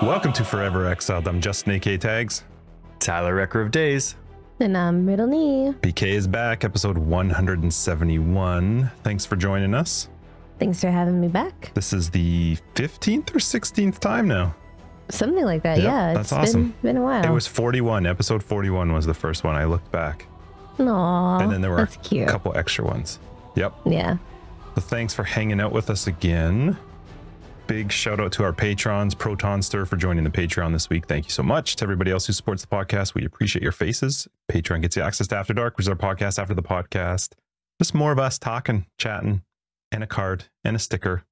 Welcome to Forever Exiled. I'm Justin AK Tags. Tyler, Wrecker of Days. And I'm Brittleknee. BK is back, episode 171. Thanks for joining us. Thanks for having me back. This is the 15th or 16th time now. Something like that, Yep, yeah. that's It's awesome. been a while. It was 41. Episode 41 was the first one. I looked back. Aww, And then there were that's cute. a couple extra ones. Yep. Yeah. So thanks for hanging out with us again. Big shout out to our patrons, Protonster, for joining the Patreon this week. Thank you so much. To everybody else who supports the podcast, we appreciate your faces. Patreon gets you access to After Dark, which is our podcast after the podcast. Just more of us talking, chatting, and a card and a sticker.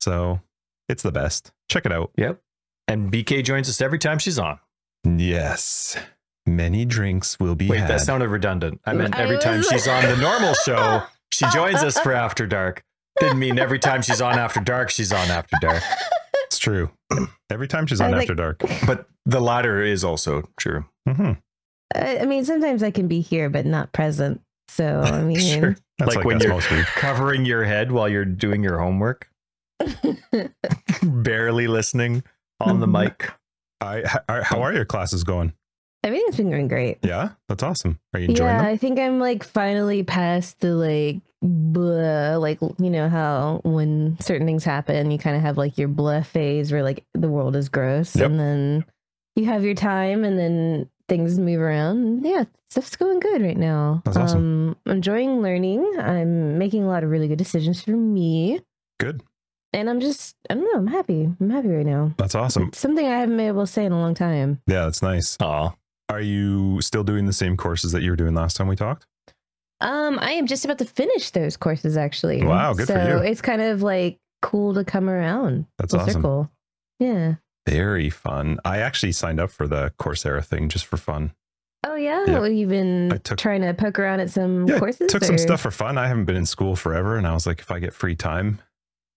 So it's the best. Check it out. Yep. And BK joins us every time she's on. Yes. Many drinks will be Wait, had. that sounded redundant. I meant every time she's on the normal show, she joins us for After Dark. Didn't mean every time she's on After Dark, she's on After Dark. It's true. Every time she's on After Dark. But the latter is also true. Mm-hmm. I mean, sometimes I can be here, but not present. So, I mean, Sure. That's Like when us you're most weeks. covering your head while you're doing your homework, barely listening on the mic. How are your classes going? everything's been going great. Yeah, that's awesome. Are you enjoying them? I think I'm like finally past the like, blah, like, you know how when certain things happen, you kind of have like your blah phase where like the world is gross. Yep. And then you have your time and then things move around. Yeah, stuff's going good right now. That's awesome. I'm enjoying learning. I'm making a lot of really good decisions for me. Good. And I don't know, I'm happy. I'm happy right now. That's awesome. It's something I haven't been able to say in a long time. Yeah, that's nice. Aw. Are you still doing the same courses that you were doing last time we talked? I am just about to finish those courses actually. Wow, good for you. So it's kind of like cool to come around. That's full awesome. circle. Yeah. Very fun. I actually signed up for the Coursera thing just for fun. Oh yeah? Yeah. Well, you've been trying to poke around at some courses? Took some stuff for fun. I haven't been in school forever, and I was like, if I get free time,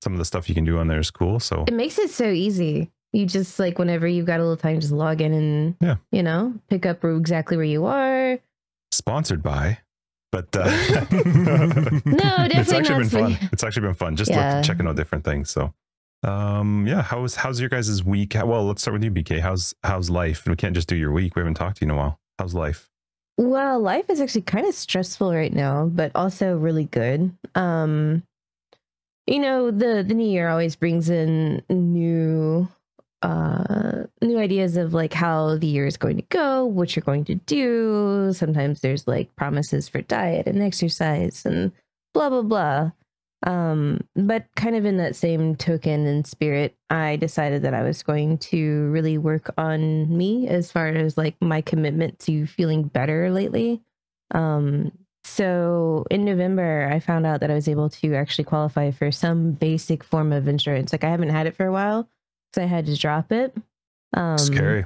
some of the stuff you can do on there is cool. So It makes it so easy. You just like whenever you've got a little time, just log in and you know, pick up exactly where you are. Sponsored by, but No, definitely it's actually not. been fun. It's actually been fun just checking out different things. So yeah, how's your guys' week? Well, let's start with you, BK. How's life? And we can't just do your week. We haven't talked to you in a while. How's life? Well, life is actually kind of stressful right now, but also really good. You know, the new year always brings in new ideas of like how the year is going to go, what you're going to do. Sometimes there's like promises for diet and exercise and blah blah blah. But kind of in that same token and spirit, I decided that I was going to really work on me as far as like my commitment to feeling better lately. So in November, I found out that I was able to actually qualify for some basic form of insurance. Like I haven't had it for a while, so I had to drop it. Scary.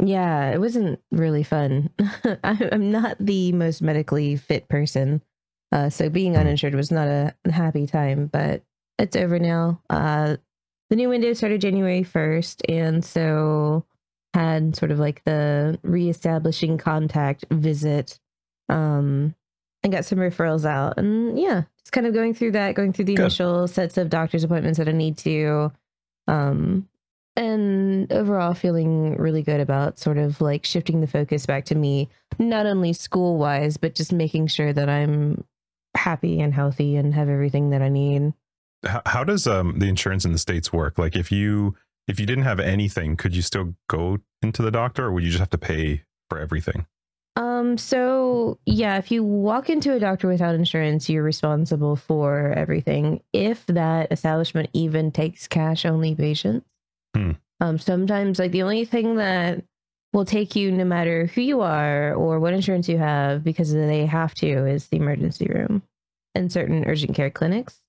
Yeah, it wasn't really fun. I'm not the most medically fit person. So being uninsured was not a happy time, but it's over now. The new window started January 1st. And so had sort of like the reestablishing contact visit, and got some referrals out, and yeah, just kind of going through the initial sets of doctor's appointments that I need to, and overall feeling really good about sort of like shifting the focus back to me, not only school wise, but just making sure that I'm happy and healthy and have everything that I need. How does the insurance in the States work? Like if you didn't have anything, could you still go into the doctor, or would you just have to pay for everything? So yeah, if you walk into a doctor without insurance, you're responsible for everything. If that establishment even takes cash only patients. Sometimes like the only thing that will take you, no matter who you are or what insurance you have, because they have to, is the emergency room and certain urgent care clinics.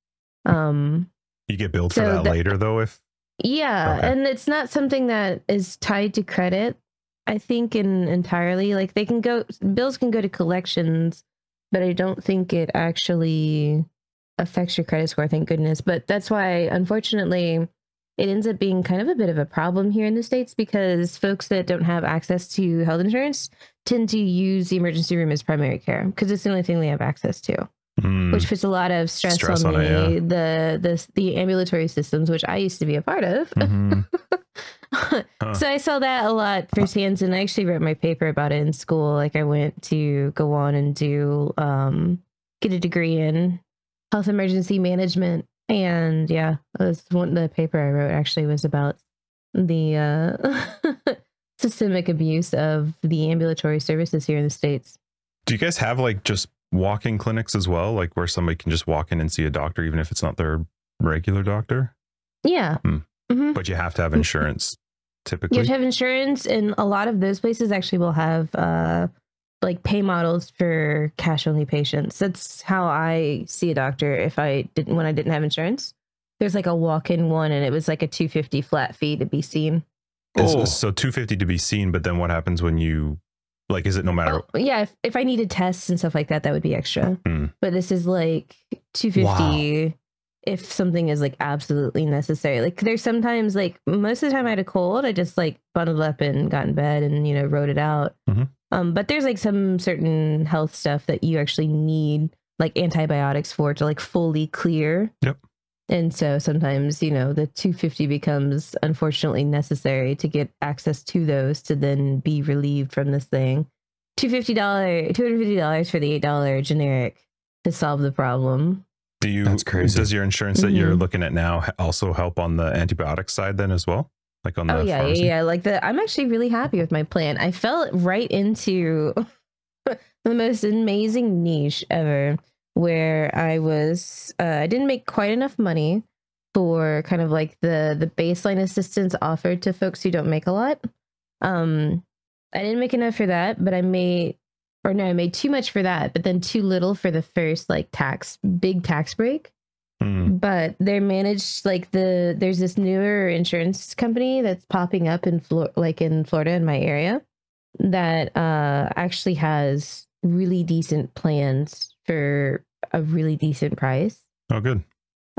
You get billed for that later though, and it's not something that is tied to credit. I think entirely, like bills can go to collections, but I don't think it actually affects your credit score, thank goodness. But that's why, unfortunately, it ends up being kind of a bit of a problem here in the States, because folks that don't have access to health insurance tend to use the emergency room as primary care because it's the only thing they have access to, which puts a lot of stress on the ambulatory systems, which I used to be a part of. So I saw that a lot firsthand, and I actually wrote my paper about it in school. Like I went to go on and do get a degree in health emergency management, and yeah, the paper I wrote actually was about the systemic abuse of the ambulatory services here in the States. Do you guys have like just walk-in clinics as well, like where somebody can just walk in and see a doctor even if it's not their regular doctor? Yeah. Mm-hmm. But you have to have insurance typically. You have to have insurance, and a lot of those places actually will have like pay models for cash only patients. That's how I see a doctor when I didn't have insurance. There's like a walk-in one, and it was like a $250 flat fee to be seen. So $250 to be seen, but then what happens when you like, is it no matter? Yeah, if I needed tests and stuff like that, that would be extra. But this is like $250 if something is like absolutely necessary. Like there's sometimes, like most of the time I had a cold, I just like bundled up and got in bed and, you know, wrote it out. But there's like some certain health stuff that you actually need like antibiotics for to like fully clear. Yep. And so sometimes, you know, the $250 becomes unfortunately necessary to get access to those to then be relieved from this thing. $250 for the $8 generic to solve the problem. That's crazy. Does your insurance that you're looking at now also help on the antibiotic side then as well? Like on the pharmacy? Yeah. Like I'm actually really happy with my plan. I fell right into the most amazing niche ever, where I didn't make quite enough money for kind of like the baseline assistance offered to folks who don't make a lot. I didn't make enough for that, but I made too much for that, but then too little for the first like big tax break. But they're managed like there's this newer insurance company that's popping up in Florida in my area that actually has really decent plans for a really decent price. Oh, good.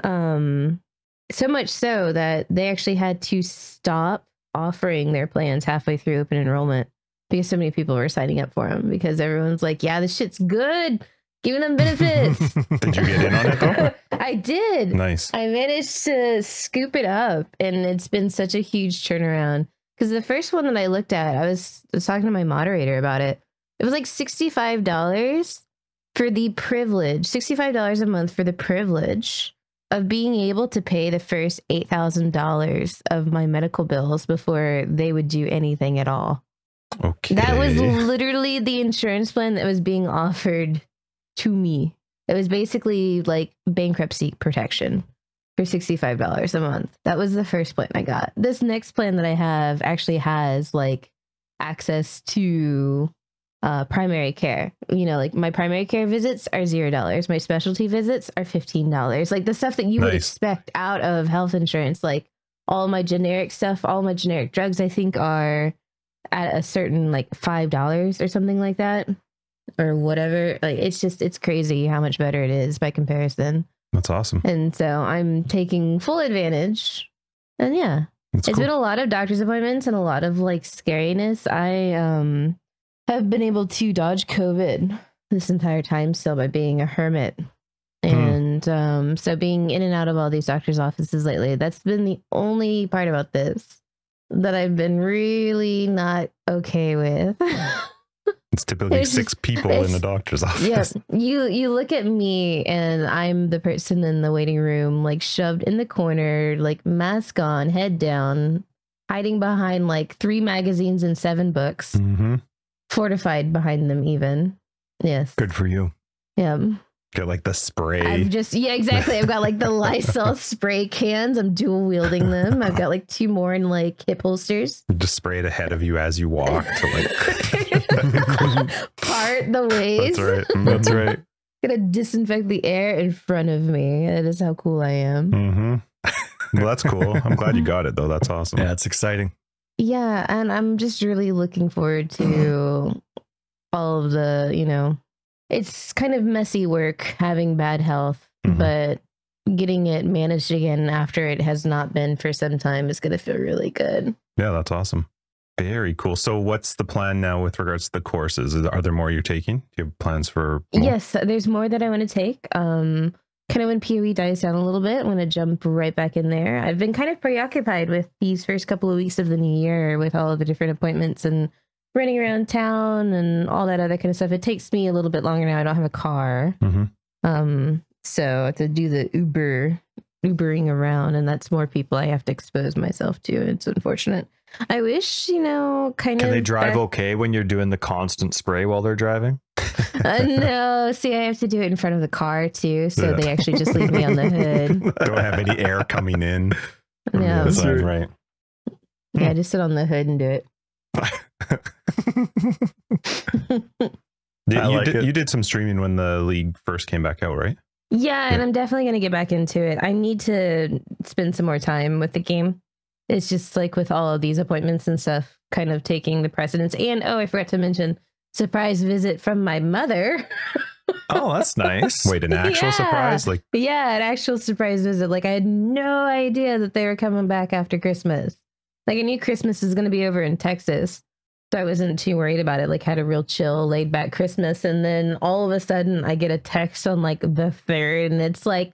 So much so that they actually had to stop offering their plans halfway through open enrollment because so many people were signing up for them, because everyone's like, yeah, this shit's good, giving them benefits. Did you get in on it though? I did. Nice. I managed to scoop it up, and it's been such a huge turnaround, because the first one that I looked at, I was talking to my moderator about it. It was like $65 for the privilege, $65 a month for the privilege of being able to pay the first $8,000 of my medical bills before they would do anything at all. Okay. That was literally the insurance plan that was being offered to me. It was basically like bankruptcy protection for $65 a month. That was the first plan I got. This next plan that I have actually has like access to primary care. You know, like my primary care visits are $0. My specialty visits are $15. Like the stuff that you would expect out of health insurance, like all my generic stuff, all my generic drugs, I think are at a certain like $5 or something like that, or whatever. Like it's crazy how much better it is by comparison. That's awesome. And so I'm taking full advantage. And yeah, it's been a lot of doctor's appointments and a lot of like scariness. I have been able to dodge COVID this entire time still by being a hermit. And so being in and out of all these doctor's offices lately, that's been the only part about this that I've been really not okay with. It's typically six people in the doctor's office. Yeah, you look at me and I'm the person in the waiting room, like shoved in the corner, like mask on, head down, hiding behind like 3 magazines and 7 books, fortified behind them even. Yes. Good for you. Yeah. Get like the spray. Exactly. I've got like the Lysol spray cans. I'm dual wielding them. I've got like 2 more in like hip holsters. Just spray it ahead of you as you walk to like part the ways. That's right. That's right. Gonna disinfect the air in front of me. That is how cool I am. Well, that's cool. I'm glad you got it though. That's awesome. Yeah, it's exciting. Yeah, and I'm just really looking forward to all of the, you know, it's kind of messy work having bad health, but getting it managed again after it has not been for some time is going to feel really good. Yeah, that's awesome. Very cool. So what's the plan now with regards to the courses? Are there more you're taking? Do you have plans for more? Yes, there's more that I want to take. kind of when PoE dies down a little bit, I'm going to jump right back in there. I've been kind of preoccupied with these first couple of weeks of the new year with all of the different appointments and running around town and all that other kind of stuff. It takes me a little bit longer now. I don't have a car. So I have to do the Ubering around, and that's more people I have to expose myself to. It's unfortunate. I wish, Can they drive okay when you're doing the constant spray while they're driving? No, see, I have to do it in front of the car too, so they actually just leave me on the hood. Don't have any air coming in from the No. other side, right? Yeah, just sit on the hood and do it. You did some streaming when the league first came back out, right? Yeah, and I'm definitely going to get back into it. I need to spend some more time with the game. It's just like with all of these appointments and stuff kind of taking the precedence. And I forgot to mention surprise visit from my mother. Oh, that's nice. Wait, an actual surprise? An actual surprise visit. Like I had no idea that they were coming back after Christmas. Like I knew Christmas is going to be over in Texas, so I wasn't too worried about it. Like had a real chill, laid back Christmas. And then all of a sudden I get a text on like the 3rd and it's like,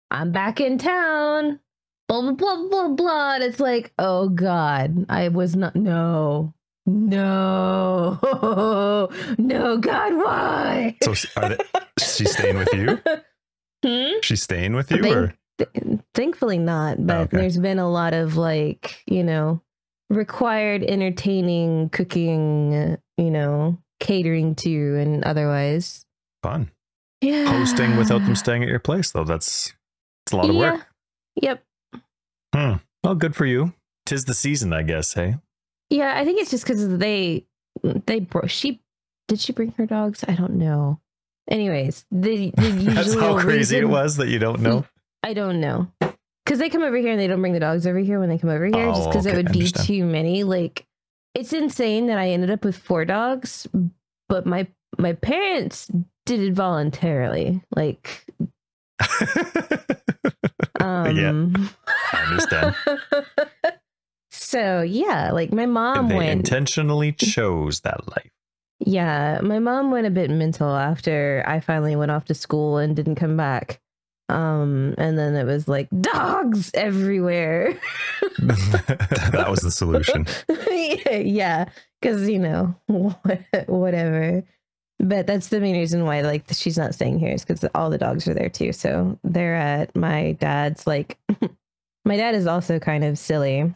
I'm back in town. Blah, blah, blah, blah, blah. And it's like, oh God, I was not, no, God, why? So she's staying with you? She's staying with you? Or? Thankfully not, but there's been a lot of like, required entertaining, cooking, catering to, and otherwise. Fun. Yeah. Hosting without them staying at your place, though. It's a lot of work. Yep. Well, good for you. 'Tis the season, I guess, hey? Yeah, I think it's just because did she bring her dogs? I don't know. Anyways, the usual That's how crazy reason, it was that you don't know. I don't know. Because they come over here and they don't bring the dogs over here when they come over here, just because it would be too many. Like, it's insane that I ended up with 4 dogs, but my parents did it voluntarily. Like, yeah, I understand. So yeah, like my mom they intentionally chose that life. Yeah, my mom went a bit mental after I finally went off to school and didn't come back. And then it was like dogs everywhere. That was the solution. Yeah, because whatever. But that's the main reason why like she's not staying here is because all the dogs are there too. So they're at my dad's. Like my dad is also kind of silly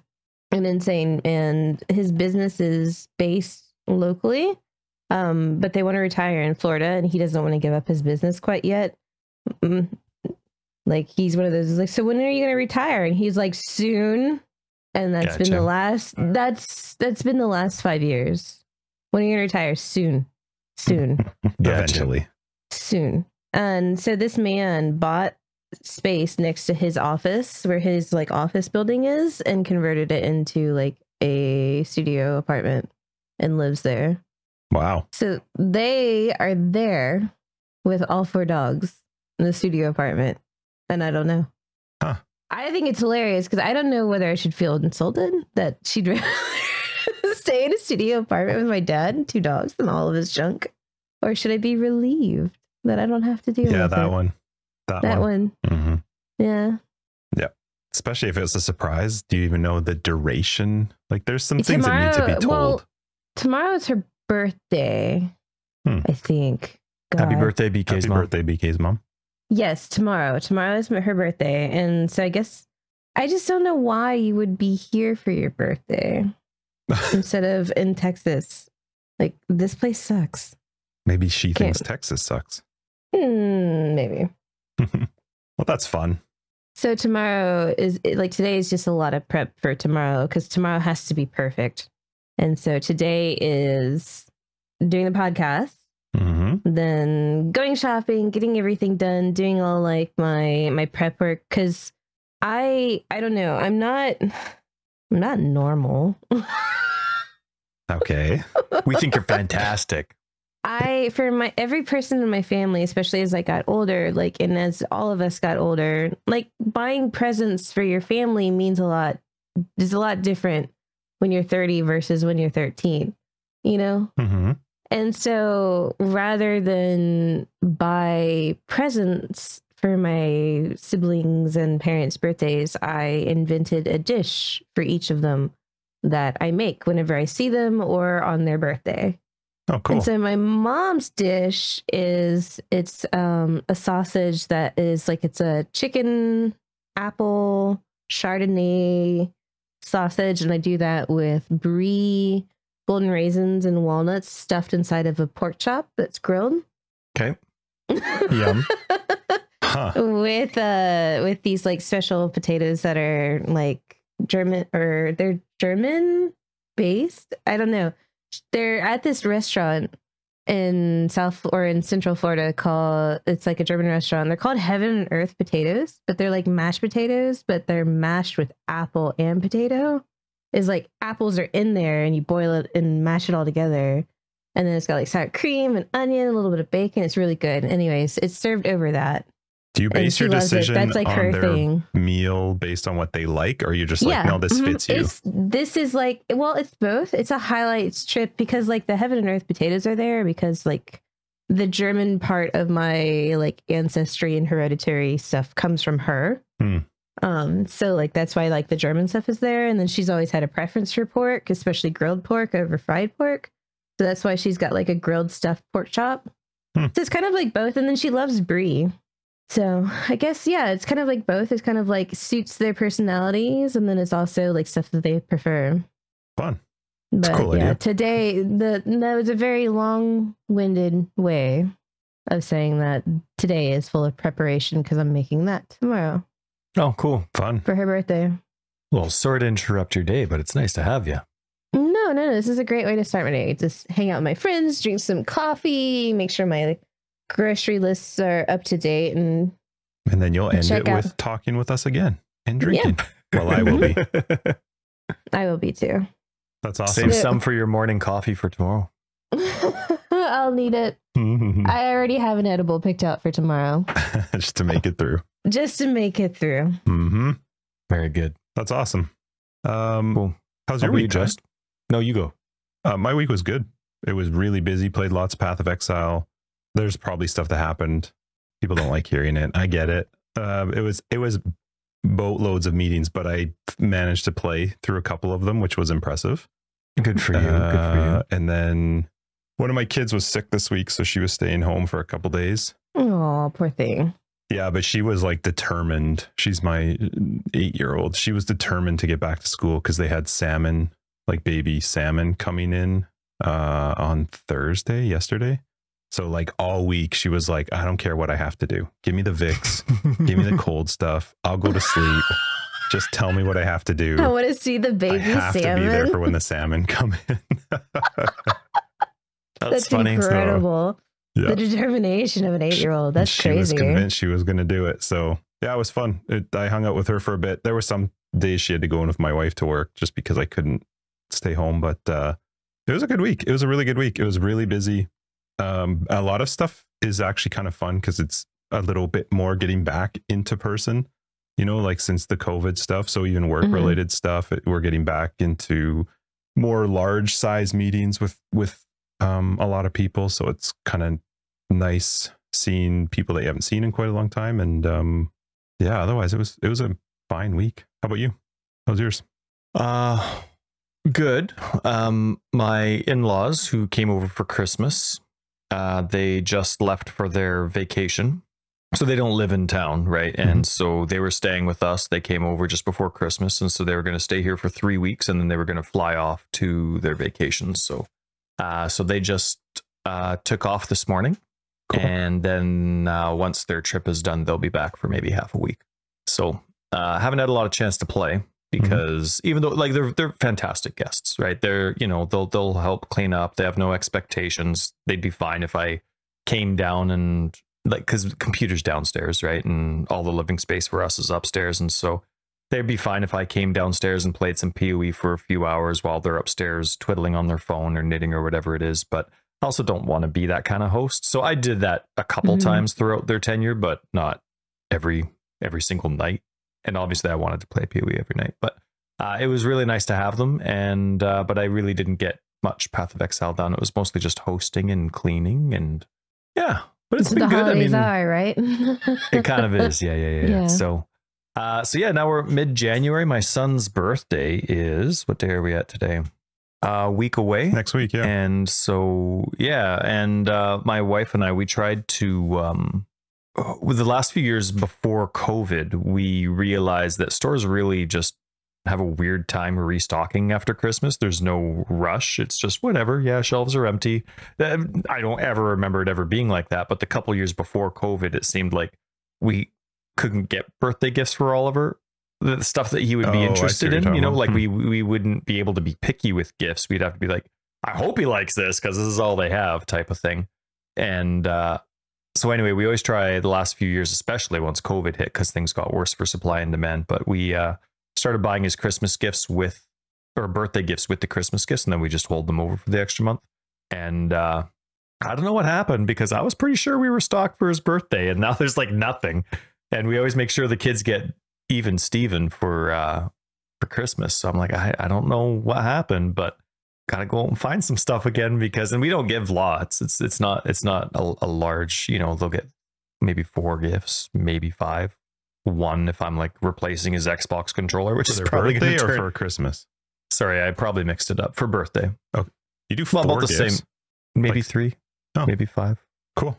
and insane, and his business is based locally, but they want to retire in Florida, and he doesn't want to give up his business quite yet. Like he's one of those like, so when are you going to retire? And he's like, soon. And that's been the last. That's been the last 5 years. When are you going to retire? Soon. Eventually. Soon. And so this man bought space next to his office where his like office building is and converted it into like a studio apartment and lives there. Wow. So they are there with all 4 dogs in the studio apartment, and I don't know. I think it's hilarious because I don't know whether I should feel insulted that she'd rather stay in a studio apartment with my dad and 2 dogs and all of his junk, or should I be relieved that I don't have to deal with it? Yeah, that one. That one. Mm-hmm. Yeah. Yeah. Especially if it's a surprise. Do you even know the duration? Like there's some things that need to be told. Well, tomorrow's her birthday, I think. God. Happy birthday, BK's mom. Happy birthday, BK's mom. Yes, tomorrow. Tomorrow is her birthday. And so I guess I just don't know why you would be here for your birthday instead of in Texas. Like this place sucks. Maybe she thinks Texas sucks. Maybe. Well, that's fun. So tomorrow is like today is just a lot of prep for tomorrow because tomorrow has to be perfect. And so today is doing the podcast, then going shopping, getting everything done, doing all like my prep work. Cause I don't know. I'm not normal. Okay. We think you're fantastic. For every person in my family, especially as I got older, like, and as all of us got older, like buying presents for your family means a lot different when you're 30 versus when you're 13, And so rather than buy presents for my siblings and parents' birthdays, I invented a dish for each of them that I make whenever I see them or on their birthday. Oh, cool. And so my mom's dish is a sausage that is like, it's a chicken apple Chardonnay sausage, and I do that with brie, golden raisins, and walnuts stuffed inside of a pork chop that's grilled. Okay. Yum. Huh. With these like special potatoes that are like German, or they're German based. I don't know. They're at this restaurant in Central Florida it's like a German restaurant. They're called Heaven and Earth potatoes, but they're like mashed potatoes, but they're mashed with apple and potato. Is like apples are in there and you boil it and mash it all together. And then it's got like sour cream and onion, a little bit of bacon. It's really good. Anyways, it's served over that. Do you base your decision That's like on her their thing. meal based on what they like, or are you just like, no, this fits you? This is like, well, it's both. It's a highlights trip because like the Heaven and Earth potatoes are there because like the German part of my like ancestry and hereditary stuff comes from her. So like that's why like the German stuff is there. And then she's always had a preference for pork, especially grilled pork over fried pork. So that's why she's got like a grilled stuffed pork chop. So it's kind of like both. And then she loves brie. So I guess, yeah, it's kind of like both. It's kind of like suits their personalities. And then it's also like stuff that they prefer. Fun. But cool yeah, idea. today, that was a very long-winded way of saying that today is full of preparation because I'm making that tomorrow. Oh, cool. Fun. For her birthday. Well, sorry to interrupt your day, but it's nice to have you. No. This is a great way to start my day. Just hang out with my friends, drink some coffee, make sure my grocery lists are up to date, and then you'll end it with talking with us again and drinking. Yeah. Well, I will be. I will be too. That's awesome. Save some for your morning coffee for tomorrow. I'll need it. I already have an edible picked out for tomorrow. Just to make it through. Very good. That's awesome. Cool. How's your week, Just? No, you go. My week was good. It was really busy. Played lots of Path of Exile. There's probably stuff that happened. People don't like hearing it. I get it. It was boatloads of meetings, but I managed to play through a couple of them, which was impressive. Good for you. Good for you. And then one of my kids was sick this week, so she was staying home for a couple days. Oh, poor thing. Yeah, but she was like determined. She's my 8-year-old. She was determined to get back to school because they had salmon, like baby salmon, coming in on yesterday. So like all week she was like, I don't care what I have to do. Give me the Vicks, give me the cold stuff. I'll go to sleep. Just tell me what I have to do. I want to see the baby salmon. I have to be there for when the salmon come in. That's funny. incredible. So, yeah. The determination of an 8-year-old. That's she crazy. She was convinced she was going to do it. So yeah, it was fun. I hung out with her for a bit. There were some days she had to go in with my wife to work just because I couldn't stay home. But it was a good week. It was a really good week. It was really busy. A lot of stuff is actually kind of fun because it's a little bit more getting back into person, you know, like since the COVID stuff. So even work related stuff, we're getting back into more large size meetings with a lot of people. So it's kind of nice seeing people that you haven't seen in quite a long time. And yeah, otherwise it was a fine week. How about you? How's yours? Good. My in-laws who came over for Christmas, they just left for their vacation. So they don't live in town, right? And so they were staying with us. They came over just before Christmas. And so they were going to stay here for 3 weeks and then they were going to fly off to their vacations. So they just took off this morning. Cool. And then once their trip is done, they'll be back for maybe half a week. So haven't had a lot of chance to play because even though like they're fantastic guests, right? They're, you know, they'll help clean up. They have no expectations. They'd be fine if I came down and like, because the computer's downstairs, right? And all the living space for us is upstairs. And so they'd be fine if I came downstairs and played some PoE for a few hours while they're upstairs twiddling on their phone or knitting or whatever it is. But I also don't want to be that kind of host. So I did that a couple times throughout their tenure, but not every single night. And obviously I wanted to play PoE every night, but it was really nice to have them. And but I really didn't get much Path of Exile done. It was mostly just hosting and cleaning. And yeah, but it's been the good. holidays are, right? It kind of is. Yeah. So yeah, now we're mid-January. My son's birthday is, what day are we at today? A week away. Next week, yeah. And so, yeah, and my wife and I, we tried to, with the last few years before COVID, we realized that stores really just have a weird time restocking after Christmas. There's no rush. It's just whatever. Yeah, shelves are empty. I don't ever remember it ever being like that. But the couple years before COVID, it seemed like we couldn't get birthday gifts for Oliver. The stuff that he would be interested in, you know, like we wouldn't be able to be picky with gifts. We'd have to be like, I hope he likes this because this is all they have, type of thing. And so anyway, we always try the last few years, especially once COVID hit, because things got worse for supply and demand. But we started buying his Christmas gifts or birthday gifts with the Christmas gifts, and then we just hold them over for the extra month. And I don't know what happened, because I was pretty sure we were stocked for his birthday, and now there's like nothing. And we always make sure the kids get even Steven for Christmas. So I'm like, I don't know what happened, but gotta go out and find some stuff again, because, and we don't give lots. It's not a large, you know, they'll get maybe 4 gifts, maybe 5. 1 if I'm like replacing his Xbox controller, which is probably birthday gonna or for Christmas. Sorry, I probably mixed it up. For birthday. Okay. You do 4 about the gifts? same, maybe like, 3, maybe 5. Cool.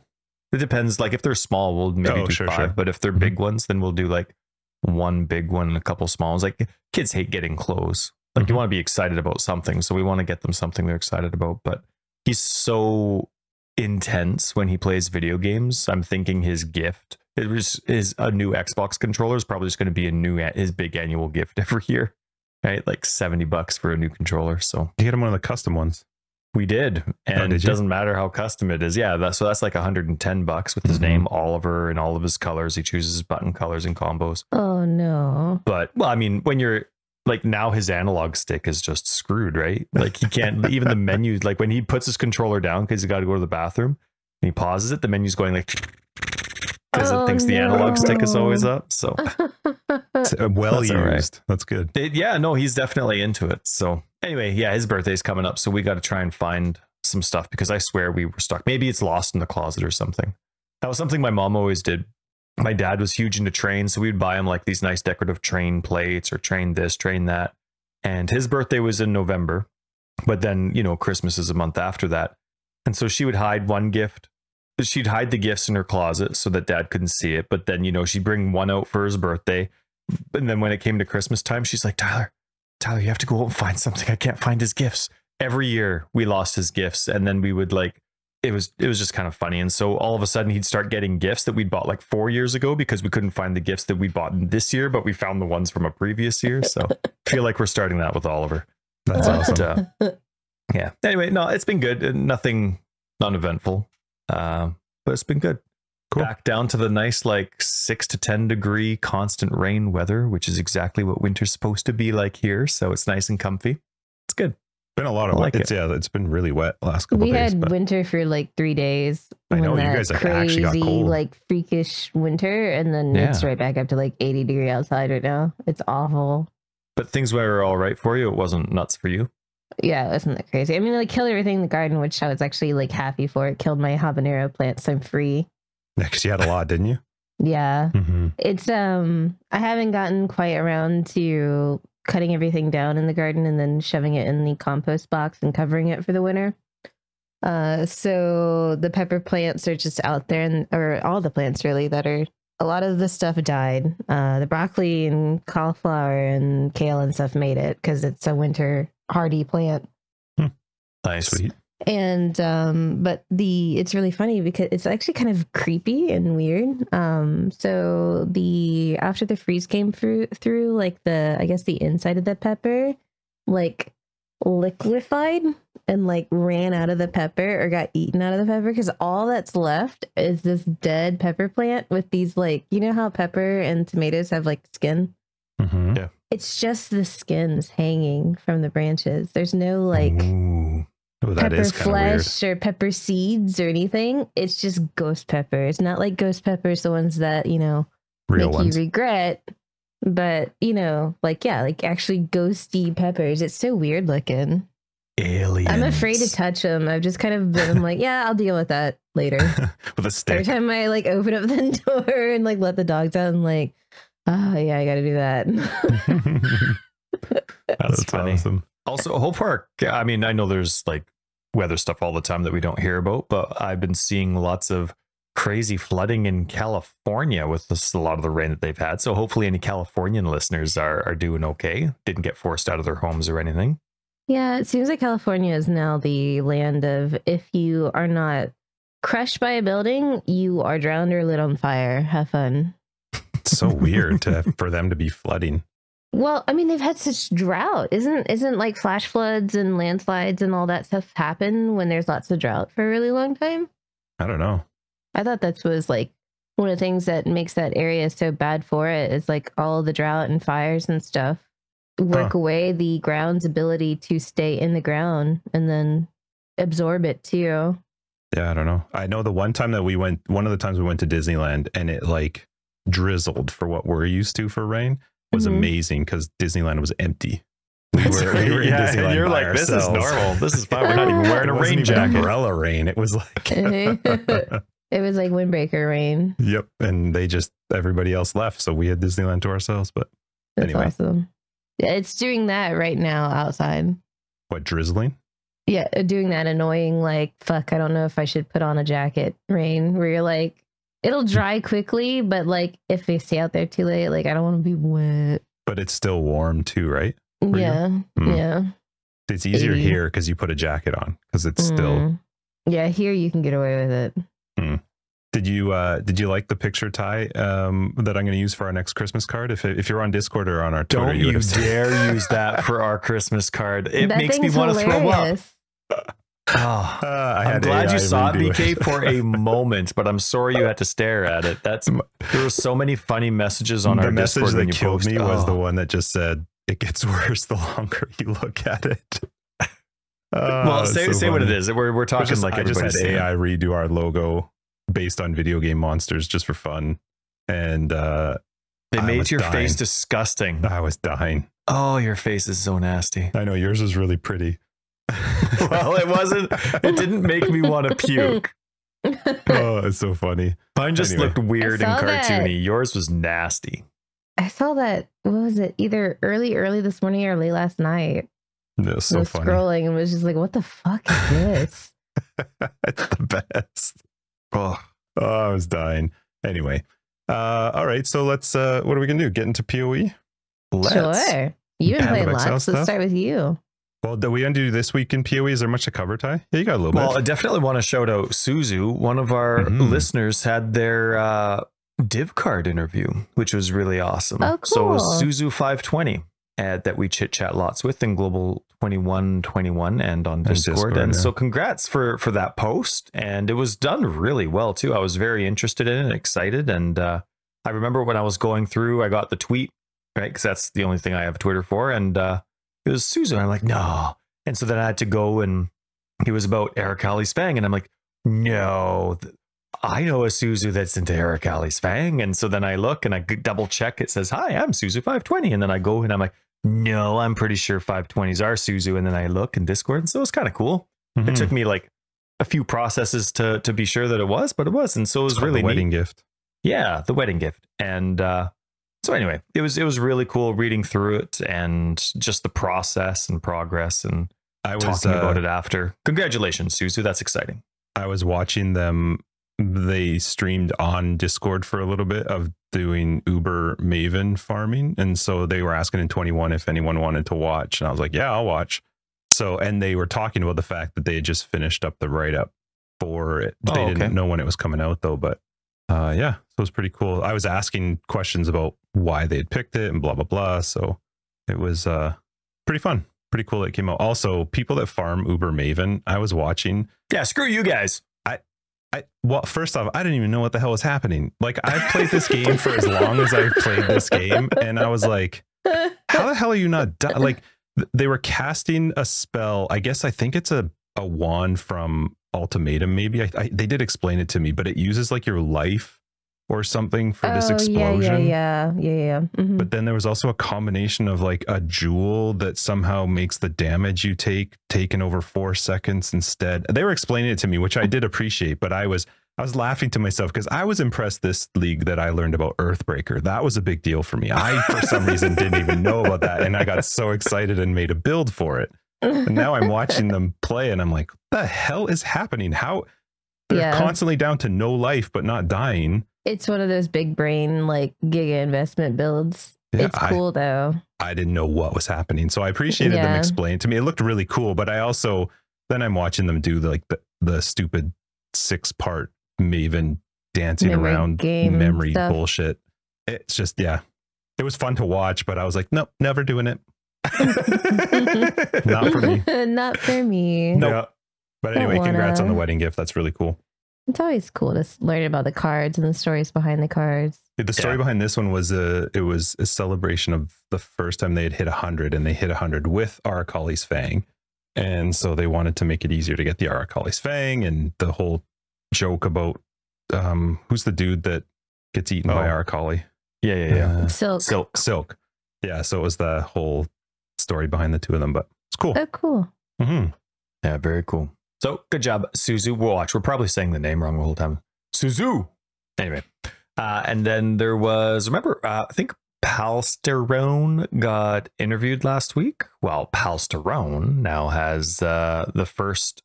It depends. Like if they're small, we'll maybe do 5. Sure. But if they're big ones, then we'll do like 1 big one and a couple small ones. Like kids hate getting clothes. Like you want to be excited about something, so we want to get them something they're excited about. But he's so intense when he plays video games. I'm thinking his gift is a new Xbox controller is probably just going to be his big annual gift every year, right? Like $70 for a new controller. So you get him one of the custom ones. We did, and it doesn't matter how custom it is. Yeah, that's like $110 with his name Oliver and all of his colors. He chooses his button colors and combos. Oh no! But well, I mean, when you're like now, his analog stick is just screwed, right? Like he can't even the menu. Like when he puts his controller down because he's got to go to the bathroom, and he pauses it, the menu's going like because it thinks the analog stick is always up. So it's well used. Right. That's good. Yeah, no, he's definitely into it. So anyway, yeah, his birthday's coming up, so we got to try and find some stuff, because I swear we were stuck. Maybe it's lost in the closet or something. That was something my mom always did. My dad was huge into trains, so we'd buy him like these nice decorative train plates or train this, train that. And his birthday was in November, but then, you know, Christmas is a month after that. And so she would hide one gift. She'd hide the gifts in her closet so that dad couldn't see it. But then, you know, she'd bring one out for his birthday. And then when it came to Christmas time, she's like, Tyler, you have to go out and find something. I can't find his gifts. Every year we lost his gifts. And then we would like, it was just kind of funny. And so all of a sudden he'd start getting gifts that we'd bought like 4 years ago, because we couldn't find the gifts that we bought this year, but we found the ones from a previous year. So I feel like we're starting that with Oliver. That's awesome. Yeah. Anyway, no, it's been good. Nothing uneventful. But it's been good. Cool. Back down to the nice, like 6 to 10 degree constant rain weather, which is exactly what winter's supposed to be like here. So it's nice and comfy. It's good. Been a lot of yeah, it's been really wet the last couple days. We had winter for like 3 days. I know, you guys actually got cold. Like freakish winter, and then it's right back up to like 80 degree outside right now. It's awful. But things were all right for you. It wasn't nuts for you. Yeah, it wasn't that crazy. I mean, like killed everything in the garden, which I was actually like happy for. It killed my habanero plant, so I'm free. Yeah, because you had a lot, didn't you? Yeah. It's I haven't gotten quite around to cutting everything down in the garden and then shoving it in the compost box and covering it for the winter. So the pepper plants are just out there, or all the plants really, that are, a lot of the stuff died. The broccoli and cauliflower and kale and stuff made it because it's a winter hardy plant. Nice. Sweet. And but it's really funny because it's actually kind of creepy and weird. So after the freeze came through like I guess the inside of the pepper like liquefied and like ran out of the pepper or got eaten out of the pepper, because all that's left is this dead pepper plant with these, like, you know how pepper and tomatoes have like skin? Yeah. It's just the skins hanging from the branches. There's no like pepper flesh or pepper seeds or anything. It's just ghost pepper. It's not like ghost peppers, the ones that, you know, real make ones. You regret, but you know, like, yeah, like actually ghosty peppers. It's so weird looking. aliens. I'm afraid to touch them. I've just kind of been like, yeah, I'll deal with that later. With a stick. Every time I like open up the door and like let the dogs out, I'm like, oh yeah, I got to do that. That's funny. Awesome. Also, Hope Park. I mean, I know there's like weather stuff all the time that we don't hear about, but I've been seeing lots of crazy flooding in California with a lot of the rain that they've had. So hopefully any Californian listeners are doing okay. Didn't get forced out of their homes or anything. Yeah, it seems like California is now the land of if you are not crushed by a building, you are drowned or lit on fire. Have fun. It's so weird for them to be flooding. Well, I mean, they've had such drought. Isn't like flash floods and landslides and all that stuff happen when there's lots of drought for a really long time? I don't know. I thought that was like one of the things that makes that area so bad for it is like all the drought and fires and stuff work away the ground's ability to stay in the ground and then absorb it too. Yeah, I don't know. I know the one time that one of the times we went to Disneyland and it like drizzled for what we're used to for rain was amazing because Disneyland was empty. We were in Disneyland. You're like, this is normal. This is fine. We're not even wearing a rain jacket. Umbrella rain. It was like it was like windbreaker rain. Yep. And everybody else left. So we had Disneyland to ourselves. But that's anyway. Awesome. Yeah, it's doing that right now outside. What, drizzling? Yeah, doing that annoying, like, fuck, I don't know if I should put on a jacket rain, where you're like, it'll dry quickly, but like, if they stay out there too late, like, I don't want to be wet. But it's still warm too, right? Yeah, yeah. It's easier here because you put a jacket on because it's still. Yeah, here you can get away with it. Did you like the picture, Ty, that I'm going to use for our next Christmas card? If you're on Discord or on our Twitter, don't you dare use that for our Christmas card. It makes me want to throw up. I'm glad you saw it, BK, for a moment, but I'm sorry you had to stare at it. There were so many funny messages on our Discord. The message that killed me was the one that just said, "It gets worse the longer you look at it." Well, say what it is. We're talking like everybody. I just had AI redo our logo based on video game monsters just for fun, and they made your face disgusting. I was dying. Oh, your face is so nasty. I know yours was really pretty. Well, it wasn't. It didn't make me want to puke. Oh, it's so funny. Mine just looked weird and cartoony. Yours was nasty. I saw that. What was it? Either early this morning or late last night. It was so funny. Scrolling and was just like, "What the fuck is this?" It's the best. Oh, I was dying. Anyway, all right. So let's. What are we gonna do? Get into PoE? Sure. You've been playing lots. Let's start with you. Well, do we undo this week in PoE? Is there much to cover, Ty? Yeah, you got a little bit. Well, I definitely want to shout out Suzu. One of our listeners had their div card interview, which was really awesome. Oh, cool. So it was Suzu 520 that we chit chat lots with in Global 2121 and on Discord. And so congrats for that post. And it was done really well too. I was very interested in it, excited. And I remember when I was going through, I got the tweet, right? Because that's the only thing I have Twitter for. And it was Suzu. And I'm like, no. And so then I had to go and he was about Arakaali's Fang. And I'm like, no, I know a Suzu that's into Arakaali's Fang. And so then I look and I double check. It says, hi, I'm Suzu 520. And then I go and I'm like, no, I'm pretty sure 520s are Suzu. And then I look in Discord. And so it was kind of cool. It took me like a few processes to be sure that it was, but it was. And so it was really the wedding gift. Yeah, the wedding gift. And so anyway, it was really cool reading through it and just the process and progress and talking about it after. Congratulations, Suzu. That's exciting. I was watching them. They streamed on Discord for a little bit of doing Uber Maven farming. And so they were asking in 21 if anyone wanted to watch. And I was like, yeah, I'll watch. So, and they were talking about the fact that they had just finished up the write-up for it. They didn't know when it was coming out though, but yeah, so it was pretty cool. I was asking questions about why they had picked it and blah, blah, blah. So it was pretty fun. Pretty cool that it came out. Also, people that farm Uber Maven, I was watching. Yeah, screw you guys. Well, first off, I didn't even know what the hell was happening. Like, I've played this game for as long as I've played this game, and I was like, how the hell are you not done? Like, they were casting a spell. I think it's a wand from Ultimatum, maybe. They did explain it to me, but it uses like your life or something for this explosion. Yeah. Mm-hmm. But then there was also a combination of like a jewel that somehow makes the damage you take taken over 4 seconds instead. They were explaining it to me, which I did appreciate, but I was laughing to myself because I was impressed this league that I learned about Earthbreaker. That was a big deal for me. I, for some reason, didn't even know about that. And I got so excited and made a build for it. And now I'm watching them play and I'm like, what the hell is happening? How they're constantly down to no life, but not dying. It's one of those big brain, like giga investment builds. Yeah, it's cool though. I didn't know what was happening. So I appreciated them explaining to me. It looked really cool, but I also, then I'm watching them do the stupid 6-part Maven dancing around memory stuff. Bullshit. It's just, it was fun to watch, but I was like, nope, never doing it. Not for me. Not for me. Nope. Yeah. But anyway, congrats on the wedding gift. That's really cool. It's always cool to learn about the cards and the stories behind the cards. The story behind this one was a celebration of the first time they had hit 100, and they hit 100 with Arakali's Fang. And so they wanted to make it easier to get the Arakali's Fang, and the whole joke about who's the dude that gets eaten by Arakali? Silk. Yeah, so it was the whole story behind the two of them, but it's cool. Oh, cool. Mm-hmm. Yeah, very cool. So good job, Suzu. We're probably saying the name wrong the whole time. Suzu. Anyway, and then there was, remember, I think Palsterone got interviewed last week. Well, Palsterone now has the first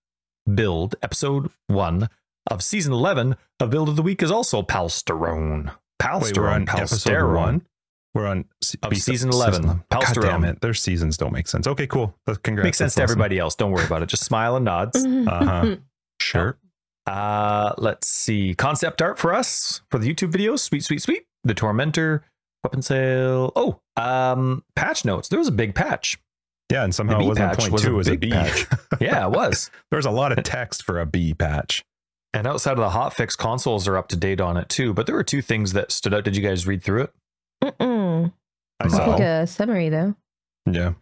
build, episode 1 of season 11 of Build of the Week is also Palsterone. Wait, we're on episode 1. We're on season 11. God damn it. Their seasons don't make sense. Okay, cool. Congrats. Makes sense to everybody else. Don't worry about it. Just smile and nods. Sure. Let's see. Concept art for us for the YouTube videos. Sweet. The Tormentor, weapon sale. Oh, patch notes. There was a big patch. Yeah, and somehow it wasn't 0.2, it was a B patch. Yeah, it was. There was a lot of text for a B patch. And outside of the hotfix, consoles are up to date on it too. But there were 2 things that stood out. Did you guys read through it? I think a summary though. Yeah.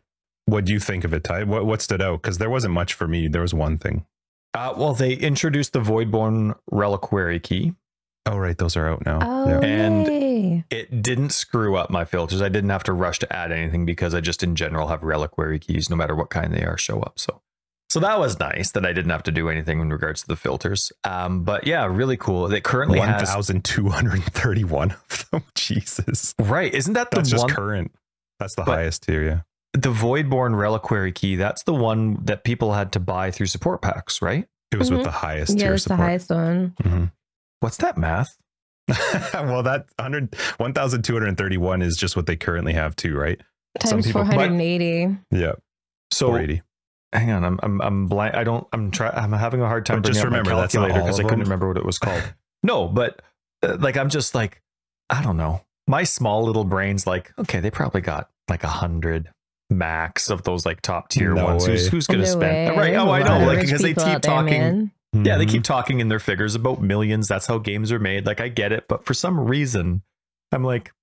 What do you think of it, Ty? What stood out? Because there wasn't much for me. There was one thing. Well, they introduced the Voidborn Reliquary key. Oh, right. Those are out now. Oh, and it didn't screw up my filters. I didn't have to rush to add anything because I just in general have Reliquary keys, no matter what kind they are, show up. So that was nice that I didn't have to do anything in regards to the filters. But yeah, really cool. It currently has 1,231 of them. Jesus. Right. Isn't that That's just current? That's the highest tier, yeah. The Voidborn Reliquary key, that's the one that people had to buy through support packs, right? It was with the highest tier that's support. The highest one. Mm-hmm. What's that math? Well, that 1,231 is just what they currently have too, right? Times 480. Yeah. So 480. Hang on, I'm blank. I'm having a hard time bringing up my calculator because I couldn't remember what it was called. No, but I'm just like, I don't know. My small little brain's like, okay, they probably got like 100 max of those like top tier ones. Who's going to spend? Right. Oh, I know. Like, because they keep talking. Yeah, they keep talking in their figures about millions. That's how games are made. Like, I get it. But for some reason, I'm like,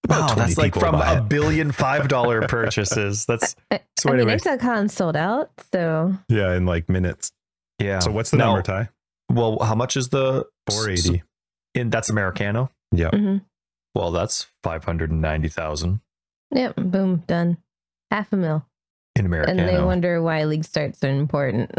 wow, that's like from $1 billion $5 purchases. That's so I mean, Exile sold out. So yeah, in like minutes. Yeah. So what's the number, Ty? Well, how much is the 480? That's Americano. Yeah. Mm-hmm. Well, that's 590,000. Yep. Boom. Done. $500,000 in Americano. And they wonder why league starts are important.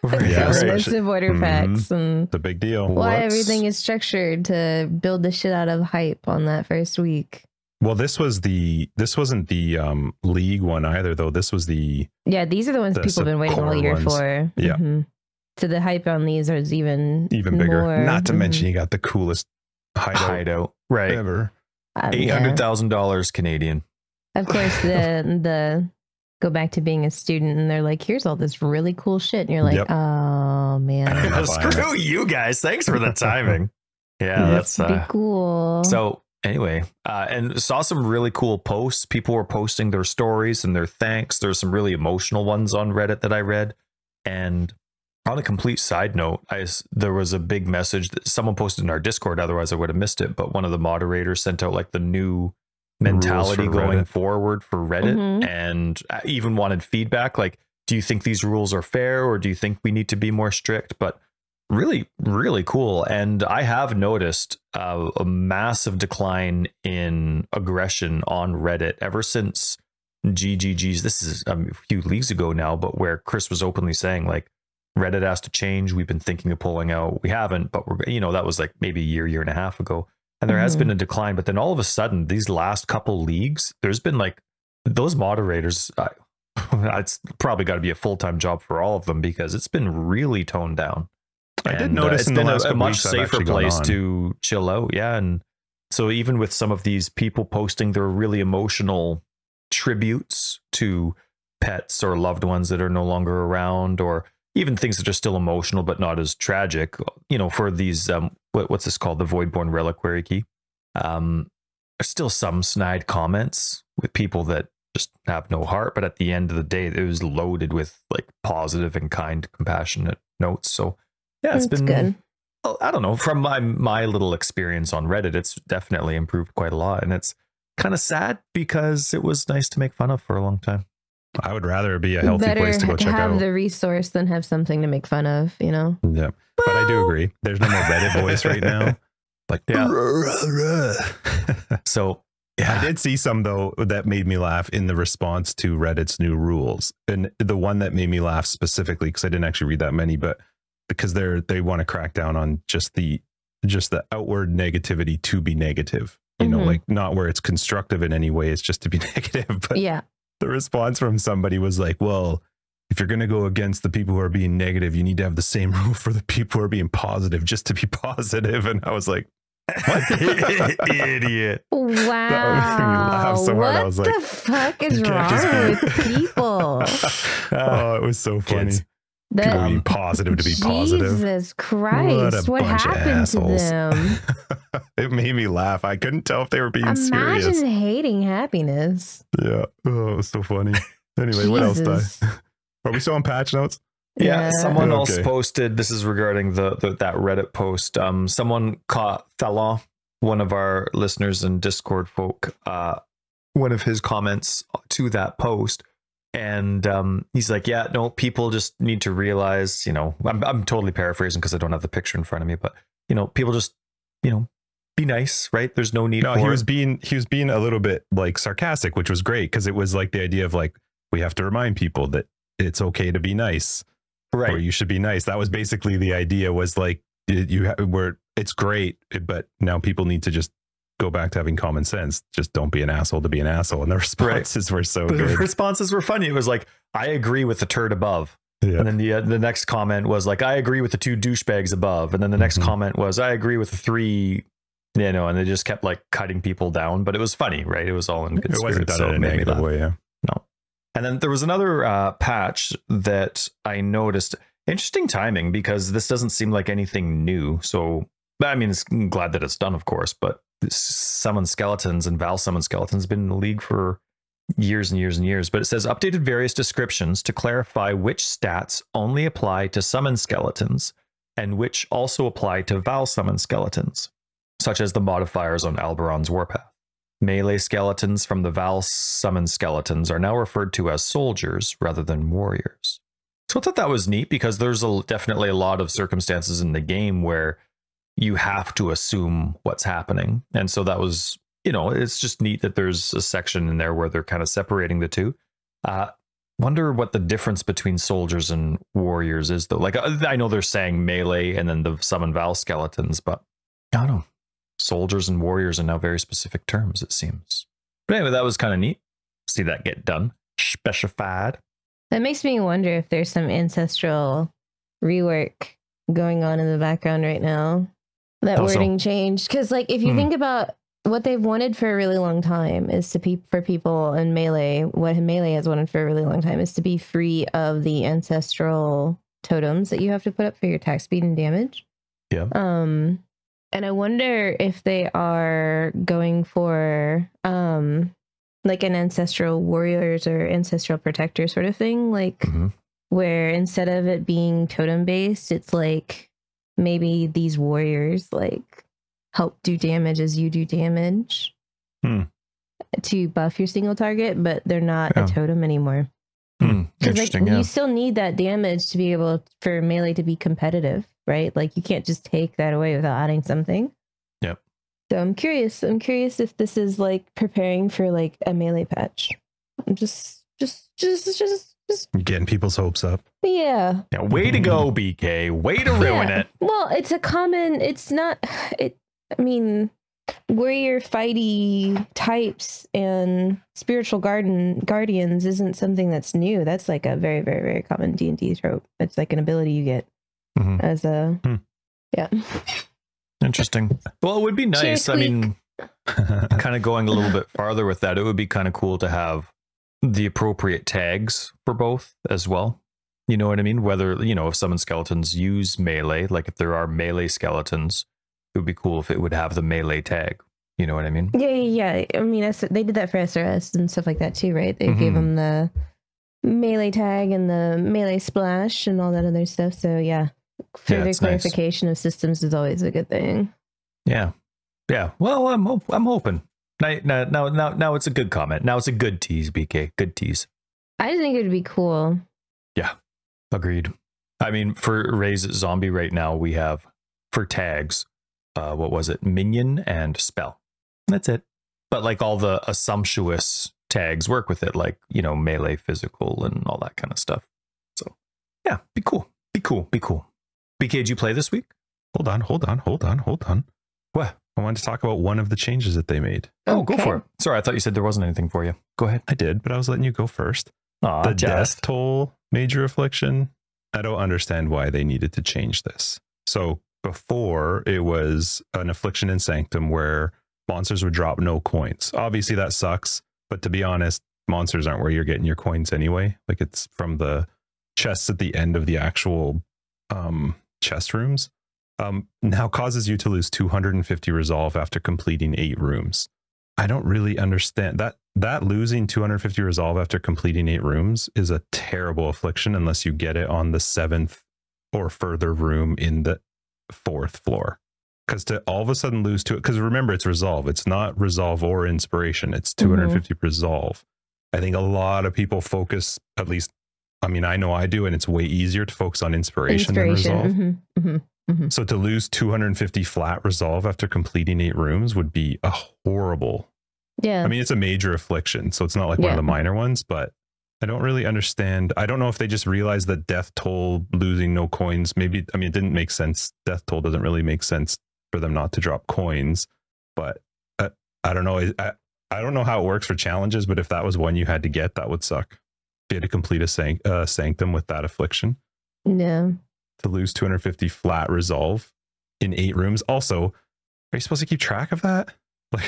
Yeah, expensive order packs and it's a big deal. Why everything is structured to build the shit out of hype on that first week. Well, this wasn't the league one either, though. This was these are the ones people have been waiting all year for. Yeah. Mm-hmm. So the hype on these is even bigger. More. Not to mention you got the coolest hideout right ever. $800,000 Canadian. Of course, the go back to being a student and they're like, here's all this really cool shit. And you're like, oh man. Screw you guys. Thanks for the timing. Yeah, that's pretty cool. So anyway, and saw some really cool posts. People were posting their stories and their thanks. There's some really emotional ones on Reddit that I read. And on a complete side note, there was a big message that someone posted in our Discord. Otherwise I would have missed it. But one of the moderators sent out like the new mentality going forward for Reddit, and even wanted feedback. Like, do you think these rules are fair, or do you think we need to be more strict? But really, really cool. And I have noticed a massive decline in aggression on Reddit ever since GGG's. This is a few leagues ago now, but where Chris was openly saying like, Reddit has to change. We've been thinking of pulling out. We haven't, but we're, that was like maybe a year and a half ago. And there has been a decline. But then all of a sudden, these last couple leagues, there's been like those moderators. It's probably got to be a full-time job for all of them because it's been really toned down. I did notice it's been a much safer place to chill out. Yeah. And so even with some of these people posting their really emotional tributes to pets or loved ones that are no longer around, or even things that are still emotional but not as tragic, for these what's this called, the Voidborn Reliquary Key, there's still some snide comments with people that just have no heart, but at the end of the day it was loaded with like positive and kind, compassionate notes. So yeah, it's been good. I don't know, from my little experience on Reddit, it's definitely improved quite a lot, and it's kind of sad because it was nice to make fun of for a long time. I would rather it be a healthy place to go check out. Have the resource than have something to make fun of, Yeah, but I do agree. There's no more Reddit voice right now. Like, yeah. So yeah. I did see some though that made me laugh in the response to Reddit's new rules, and the one that made me laugh specifically because I didn't actually read that many, but because they want to crack down on just the outward negativity to be negative. Like not where it's constructive in any way. It's just to be negative. But yeah. The response from somebody was like, well, if you're going to go against the people who are being negative, you need to have the same rule for the people who are being positive just to be positive. And I was like, what? Idiot. Wow. So what I was like, the fuck is wrong with people? Oh, it was so funny. People being positive to be positive. Jesus Christ. What happened to them? It made me laugh. I couldn't tell if they were being serious. Imagine hating happiness. Yeah. Oh, it was so funny. Anyway, what else, Ty? Are we still on patch notes? Yeah. Someone else posted, this is regarding that Reddit post. Someone caught Thela, one of our listeners and Discord folk, one of his comments to that post. And he's like, yeah, no, people just need to realize, I'm totally paraphrasing because I don't have the picture in front of me, but people just, be nice, right? There's no need. No, he was being a little bit like sarcastic, which was great because it was like the idea of like, we have to remind people that it's okay to be nice, right? Or you should be nice. That was basically the idea, was like, it's great, but now people need to just go back to having common sense. Just don't be an asshole to be an asshole. And the responses were so good. The responses were funny. It was like, I agree with the turd above. Yeah. And then the next comment was like, I agree with the two douchebags above. And then the next comment was, I agree with the three, and they just kept like cutting people down. But it was funny, right? It was all in good spirit. It wasn't done in a negative way, yeah. No. And then there was another patch that I noticed. Interesting timing, because this doesn't seem like anything new. So, I mean, I'm glad that it's done, of course, but summon skeletons and Val summon skeletons been in the league for years and years and years. But it says updated various descriptions to clarify which stats only apply to summon skeletons and which also apply to Val summon skeletons, such as the modifiers on Alberon's Warpath. Melee skeletons from the Val summon skeletons are now referred to as soldiers rather than warriors. So I thought that was neat, because there's definitely a lot of circumstances in the game where you have to assume what's happening. And so that was, it's just neat that there's a section in there where they're kind of separating the two. Wonder what the difference between soldiers and warriors is, though. Like, I know they're saying melee and then the summon Val skeletons, but I don't know. Soldiers and warriors are now very specific terms, it seems. But anyway, that was kind of neat. See that get done. Specified. That makes me wonder if there's some ancestral rework going on in the background right now. That wording changed. Because, like, if you think about what they've wanted for a really long time is for people in Melee, what Melee has wanted for a really long time is to be free of the ancestral totems that you have to put up for your attack speed and damage. Yeah. And I wonder if they are going for like an ancestral warriors or ancestral protector sort of thing, like where instead of it being totem based, it's like maybe these warriors like help do damage as you do damage to buff your single target, but they're not a totem anymore. Because you still need that damage to be able for melee to be competitive, right? Like you can't just take that away without adding something. Yep. So I'm curious if this is like preparing for like a melee patch. I'm just getting people's hopes up. Yeah. Now, way to go, BK. Way to ruin it. Well, it's not, I mean, warrior fighty types and spiritual guardians isn't something that's new. That's like a very, very, very common D&D trope. It's like an ability you get as a, yeah. Interesting. Well, it would be nice. I mean, kind of going a little bit farther with that, it would be kind of cool to have the appropriate tags for both as well. You know what I mean? Whether, you know, if summon skeletons use melee, like if there are melee skeletons, it would be cool if it would have the melee tag. You know what I mean? Yeah. I mean, they did that for SRS and stuff like that too, right? They gave them the melee tag and the melee splash and all that other stuff. So yeah, further clarification of systems is always a good thing. Yeah. Well, I'm hoping. Now it's a good comment. Now it's a good tease, BK. Good tease. I think it would be cool. Yeah, agreed. I mean, for Raise Zombie right now, we have for tags, what was it? Minion and spell. That's it. But like all the assumptuous tags work with it, like, you know, melee, physical, and all that kind of stuff. So yeah, be cool. BK, did you play this week? Hold on. What? I wanted to talk about one of the changes that they made. Oh, okay. Go for it. Sorry, I thought you said there wasn't anything for you. Go ahead. I did, but I was letting you go first. The death toll major affliction. I don't understand why they needed to change this. So before, it was an affliction in Sanctum where monsters would drop no coins. Obviously that sucks, but to be honest, monsters aren't where you're getting your coins anyway. Like it's from the chests at the end of the actual chest rooms. Now causes you to lose 250 resolve after completing 8 rooms. I don't really understand that losing 250 resolve after completing 8 rooms is a terrible affliction unless you get it on the 7th or further room in the 4th floor. Because to all of a sudden lose to it, because remember it's resolve, it's not resolve or inspiration, it's 250 resolve. I think a lot of people focus, at least, I mean, I know I do, and it's way easier to focus on inspiration than resolve. So to lose 250 flat resolve after completing 8 rooms would be a horrible. Yeah. I mean, it's a major affliction, so it's not like one of the minor ones, but I don't really understand. I don't know if they just realized that death toll, losing no coins, maybe, I mean, it didn't make sense. Death toll doesn't really make sense for them not to drop coins, but I don't know. I don't know how it works for challenges, but if that was one you had to get, that would suck. If you had to complete a sanctum with that affliction. Yeah. To lose 250 flat resolve in 8 rooms. Also, are you supposed to keep track of that? Like,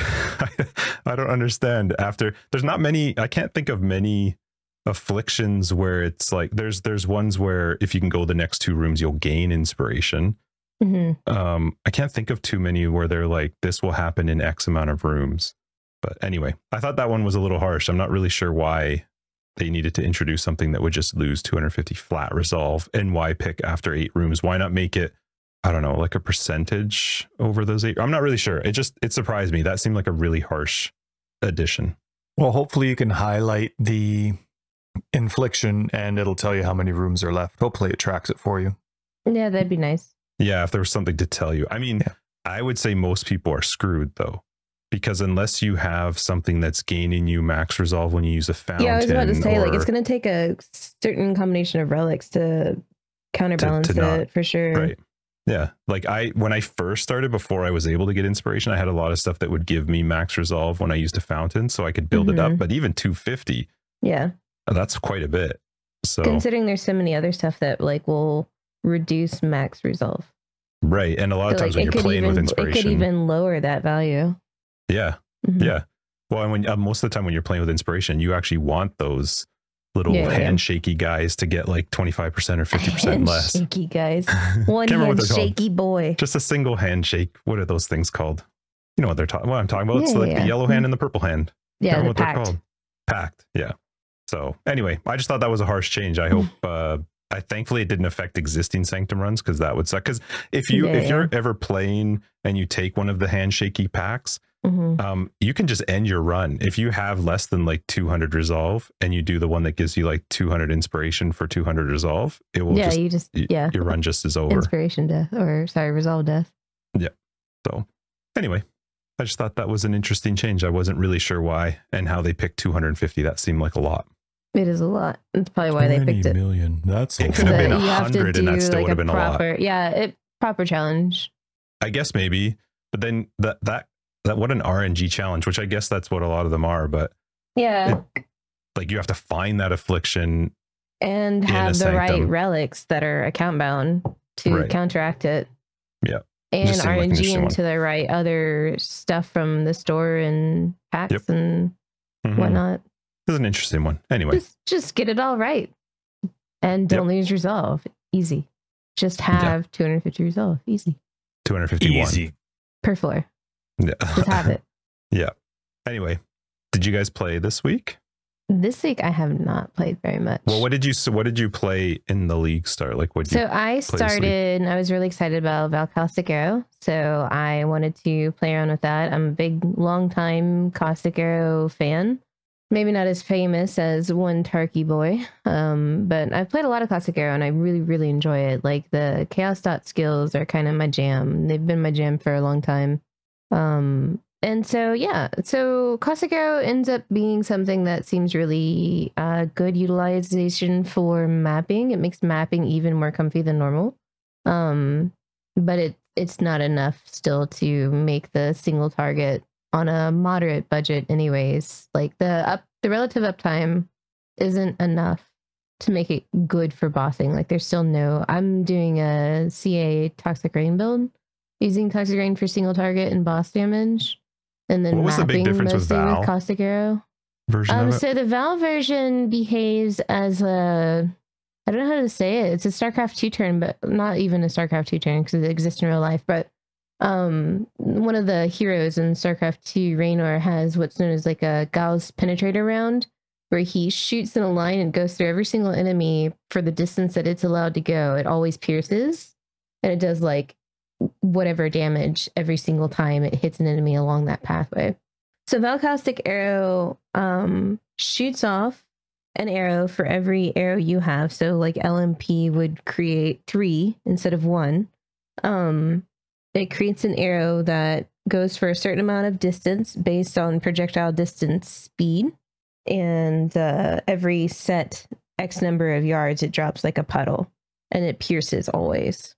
I don't understand. After there's not many, I can't think of many afflictions where it's like there's ones where if you can go the next 2 rooms, you'll gain inspiration. I can't think of too many where they're like, this will happen in X amount of rooms. But anyway, I thought that one was a little harsh. I'm not really sure why they needed to introduce something that would just lose 250 flat resolve, and why pick after 8 rooms? Why not make it, I don't know, like a percentage over those 8? I'm not really sure. It surprised me. That seemed like a really harsh addition. Well, hopefully you can highlight the infliction and it'll tell you how many rooms are left. Hopefully it tracks it for you. Yeah, that'd be nice. Yeah, if there was something to tell you. I mean, I would say most people are screwed though. Because unless you have something that's gaining you max resolve when you use a fountain. Yeah, I was about to say, like, it's going to take a certain combination of relics to counterbalance it for sure. Right. Yeah. Like when I first started, before I was able to get inspiration, I had a lot of stuff that would give me max resolve when I used a fountain, so I could build it up. But even 250, that's quite a bit. So considering there's so many other stuff that like will reduce max resolve. Right. And a lot of times when you're playing with inspiration, it could even lower that value. Yeah. Yeah. Well, and when most of the time when you're playing with inspiration, you actually want those little handshaky guys to get like 25% or 50% less. Shaky guys. One handshaky boy. Just a single handshake. What are those things called? You know what they're talking. What I'm talking about? It's like the yellow hand and the purple hand. Yeah, what they're called. Pact. Yeah. So anyway, I just thought that was a harsh change. I hope. Thankfully it didn't affect existing Sanctum runs, because that would suck. Because if you're ever playing and you take one of the handshaky packs, You can just end your run if you have less than like 200 resolve, and you do the one that gives you like 200 inspiration for 200 resolve. It will your run just is over. Inspiration death, or sorry, resolve death. Yeah. So anyway, I just thought that was an interesting change. I wasn't really sure why and how they picked 250. That seemed like a lot. It is a lot. That's probably why they picked it. Million. That's it could have been 100, and that still would have been a lot. Yeah, proper challenge. I guess maybe, but then that what an RNG challenge, which I guess that's what a lot of them are. But yeah, like you have to find that affliction and have the right relics that are account bound to counteract it. Yeah, and RNG into the right other stuff from the store and packs and whatnot. This is an interesting one. Anyway, just get it all right, and don't lose resolve. Easy. Just have 250 resolve. Easy. 251 easy per floor. Yeah. Just have it. Yeah. Anyway, did you guys play this week? This week I have not played very much. Well, what did you play in the league start? Like what? So I started, and I was really excited about Caustic Arrow. So I wanted to play around with that. I'm a big, long time Caustic Arrow fan. Maybe not as famous as one Tarky boy, but I've played a lot of Caustic Arrow, and I really, really enjoy it. Like the Chaos Dot skills are kind of my jam. They've been my jam for a long time. And so, yeah, so Caustic Arrow ends up being something that seems really good utilization for mapping. It makes mapping even more comfy than normal. But it's not enough still to make the single target on a moderate budget anyways. Like the relative uptime isn't enough to make it good for bossing. Like there's still I'm doing a CA Toxic Rain build, using Toxic Rain for single target and boss damage. And then what was the big difference with Val? With Caustic Arrow version of it? So the Val version behaves as I don't know how to say it. It's a StarCraft 2 turn, but not even a StarCraft 2 turn because it exists in real life. But one of the heroes in StarCraft 2, Raynor, has what's known as like a Gauss penetrator round, where he shoots in a line and goes through every single enemy for the distance that it's allowed to go. It always pierces, and it does like whatever damage every single time it hits an enemy along that pathway. So Caustic Arrow shoots off an arrow for every arrow you have. So like LMP would create 3 instead of 1. It creates an arrow that goes for a certain amount of distance based on projectile distance speed. And every set X number of yards, it drops like a puddle, and it pierces always.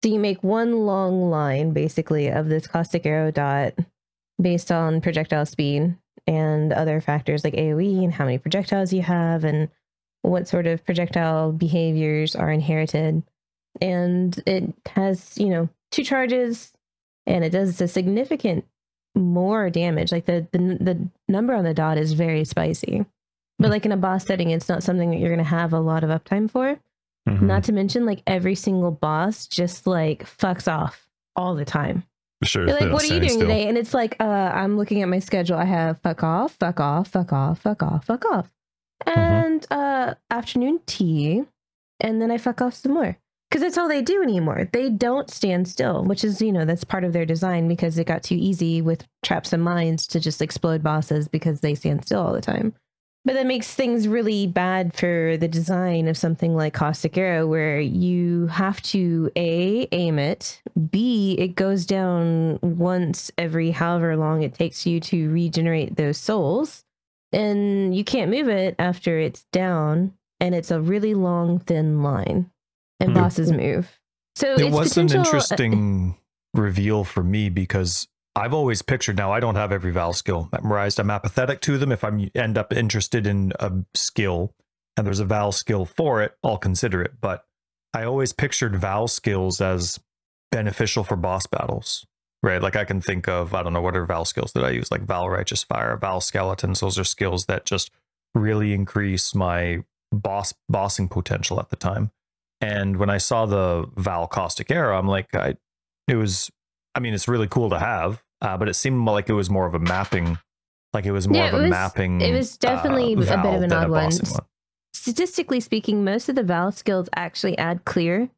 So you make one long line basically of this Caustic Arrow dot based on projectile speed and other factors like AoE and how many projectiles you have and what sort of projectile behaviors are inherited. And it has, 2 charges, and it does a significant more damage. Like the number on the dot is very spicy, but like in a boss setting, it's not something that you're going to have a lot of uptime for. Not to mention, like every single boss just like fucks off all the time. Sure. You're like, what are you doing today? And it's like, I'm looking at my schedule. I have fuck off, fuck off, fuck off, fuck off, fuck off, and afternoon tea, and then I fuck off some more. Because that's all they do anymore. They don't stand still, which is, that's part of their design, because it got too easy with traps and mines to just explode bosses because they stand still all the time. But that makes things really bad for the design of something like Caustic Arrow, where you have to A, aim it, B, it goes down once every however long it takes you to regenerate those souls, and you can't move it after it's down, and it's a really long, thin line. And bosses move. So it was an interesting reveal for me, because I've always pictured, now I don't have every Val skill memorized. I'm apathetic to them. If I end up interested in a skill and there's a Val skill for it, I'll consider it. But I always pictured Val skills as beneficial for boss battles, right? Like I can think of, I don't know, what are Val skills that I use? Like Val Righteous Fire, Val Skeletons. Those are skills that just really increase my bossing potential at the time. And when I saw the Val Caustic Arrow, I'm like, it's really cool to have, but it seemed like it was more of a mapping, It was definitely a bit of an odd one. Statistically speaking, most of the Val skills actually add clear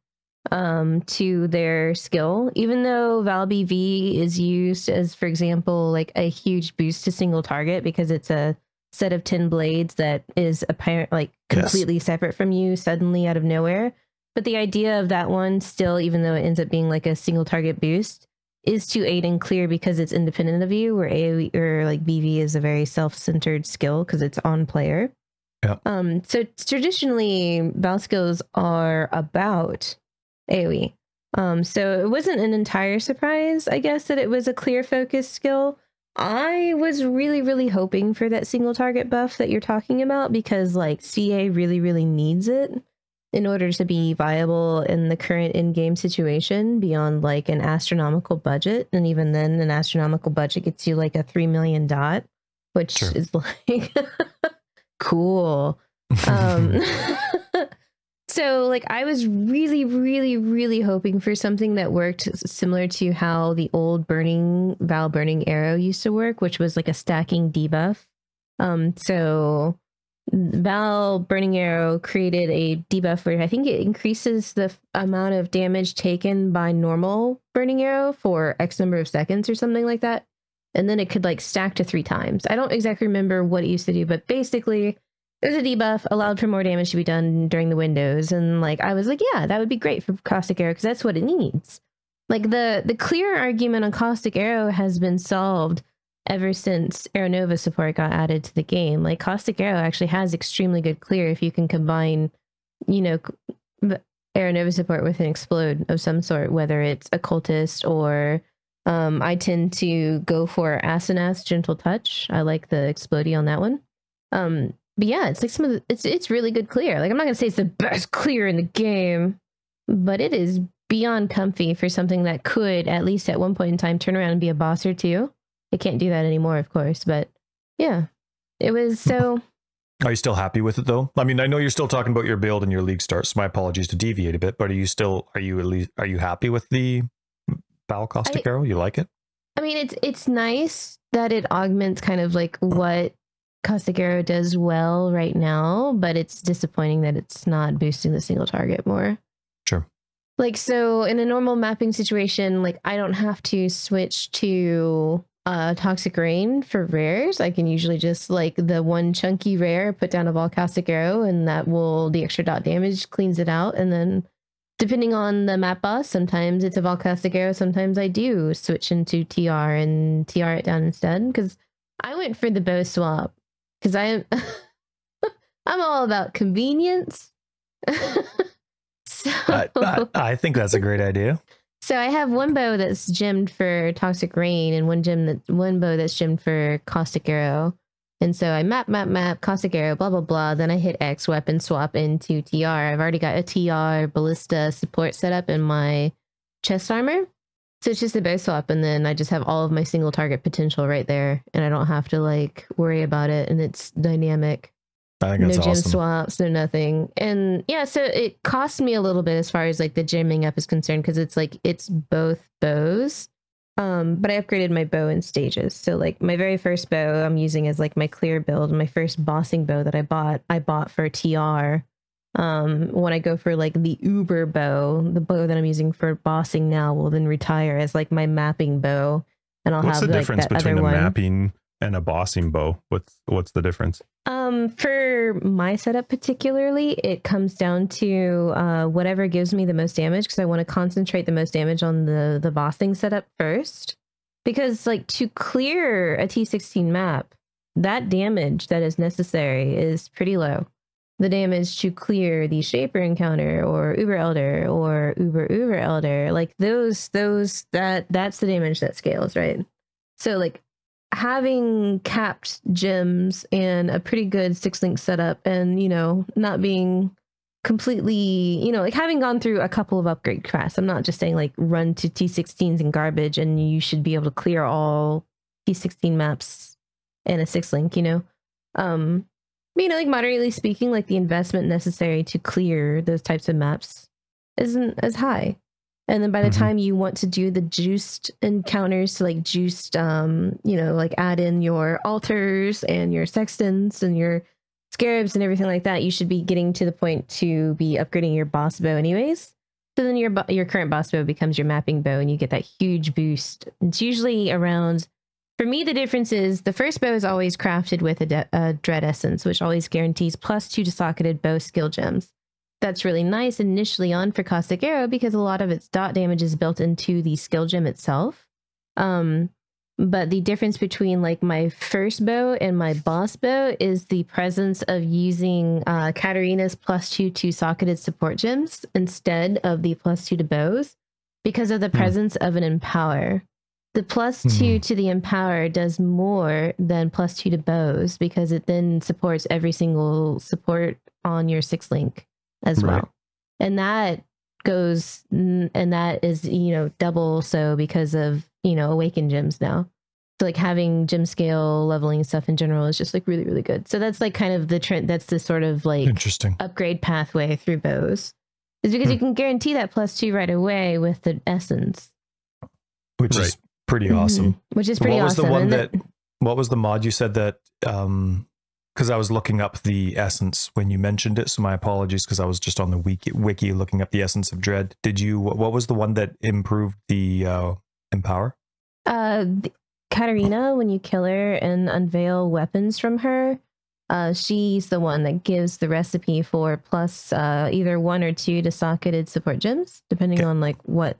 to their skill, even though Val BV is used as, for example, like a huge boost to single target because it's a set of 10 blades that is apparent, like completely separate from you suddenly out of nowhere. But the idea of that one still, even though it ends up being like a single target boost, is to aid and clear because it's independent of you, where AoE or like BV is a very self-centered skill because it's on player. Yeah. So traditionally, Val skills are about AoE. So it wasn't an entire surprise, I guess, that it was a clear focus skill. I was really, really hoping for that single target buff that you're talking about because like CA really, really needs it in order to be viable in the current in-game situation beyond like an astronomical budget. And even then an astronomical budget gets you like a 3 million dot, which is like cool. So like I was really, really, really hoping for something that worked similar to how the old Val Burning Arrow used to work, which was like a stacking debuff. So Val Burning Arrow created a debuff where I think it increases the amount of damage taken by normal Burning Arrow for X number of seconds or something like that. And then it could like stack to 3 times. I don't exactly remember what it used to do, but basically it was a debuff, allowed for more damage to be done during the windows. And like, I was like, yeah, that would be great for Caustic Arrow because that's what it needs. Like the clear argument on Caustic Arrow has been solved ever since Arrow Nova support got added to the game. Like Caustic Arrow actually has extremely good clear if you can combine, you know, Arrow Nova support with an explode of some sort, whether it's occultist or I tend to go for Asenath's Gentle Touch. I like the explodey on that one. But yeah, it's like some of the, it's really good clear. Like I'm not gonna say it's the best clear in the game, but it is beyond comfy for something that could at least at one point in time turn around and be a boss or two. It can't do that anymore, of course, but yeah, it was so. Are you still happy with it though? I mean, I know you're still talking about your build and your league starts. So my apologies to deviate a bit, but are you happy with the Val Caustic Arrow? You like it? I mean, it's nice that it augments kind of like what Caustic Arrow does well right now, but it's disappointing that it's not boosting the single target more. Sure. Like, so in a normal mapping situation, like I don't have to switch to Toxic Rain for rares. I can usually just like the one chunky rare, put down a Val Caustic Arrow, and that will, the extra dot damage cleans it out. And then depending on the map boss, sometimes it's a Val Caustic Arrow, sometimes I do switch into TR and TR it down instead. Because I went for the bow swap. Because I'm all about convenience. So I think that's a great idea. So I have one bow that's gemmed for Toxic Rain and one bow that's gemmed for Caustic Arrow. And so I map Caustic Arrow, blah, blah, blah. Then I hit X, weapon swap into TR. I've already got a TR ballista support set up in my chest armor. So it's just a bow swap, and then I just have all of my single target potential right there, and I don't have to like worry about it, and it's dynamic. I think that's no gem awesome. swaps, no nothing. And yeah, so it cost me a little bit as far as like the gemming up is concerned, because it's like it's both bows. But I upgraded my bow in stages. So like my very first bow I'm using as like my clear build. My first bossing bow that I bought for TR. When I go for like the Uber bow, the bow that I'm using for bossing now will then retire as like my mapping bow, and I'll What's have the like difference that between other a one. mapping and a bossing bow? What's the difference? For my setup particularly, it comes down to whatever gives me the most damage, because I want to concentrate the most damage on the bossing setup first. Because like to clear a T16 map, that damage that is necessary is pretty low. The damage to clear the Shaper encounter or Uber Elder or Uber Elder, like that's the damage that scales, right? So like having capped gems and a pretty good 6-link setup, and you know, not being completely, you know, like having gone through a couple of upgrade quests. I'm not just saying like run to T16s and garbage and you should be able to clear all T16 maps in a 6-link, you know. You know, like moderately speaking, like the investment necessary to clear those types of maps isn't as high. And then by the time you want to do the juiced encounters, to like juiced, you know, like add in your altars and your sextants and your scarabs and everything like that, you should be getting to the point to be upgrading your boss bow anyways. So then your current boss bow becomes your mapping bow, and you get that huge boost. It's usually around. For me, the difference is the first bow is always crafted with a dread essence, which always guarantees +2 to socketed bow skill gems. That's really nice initially on for Caustic Arrow because a lot of its dot damage is built into the skill gem itself. But the difference between like my first bow and my boss bow is the presence of using Katarina's +2 to socketed support gems instead of the +2 to bows because of the presence of an empower. The +2 to the empower does more than +2 to bows because it then supports every single support on your 6-link as well. And that goes, and that is, double so because of, awakened gems now. So like having gem scale leveling stuff in general is just like really, really good. So that's like kind of the trend. That's the sort of like interesting upgrade pathway through bows is because you can guarantee that +2 right away with the essence. Which is pretty awesome. Which is pretty awesome. What was the mod you said that, because I was looking up the essence when you mentioned it, so my apologies because I was just on the wiki looking up the essence of dread. What was the one that improved the empower? Katarina, when you kill her and unveil weapons from her, she's the one that gives the recipe for plus either 1 or 2 to socketed support gems, depending on like what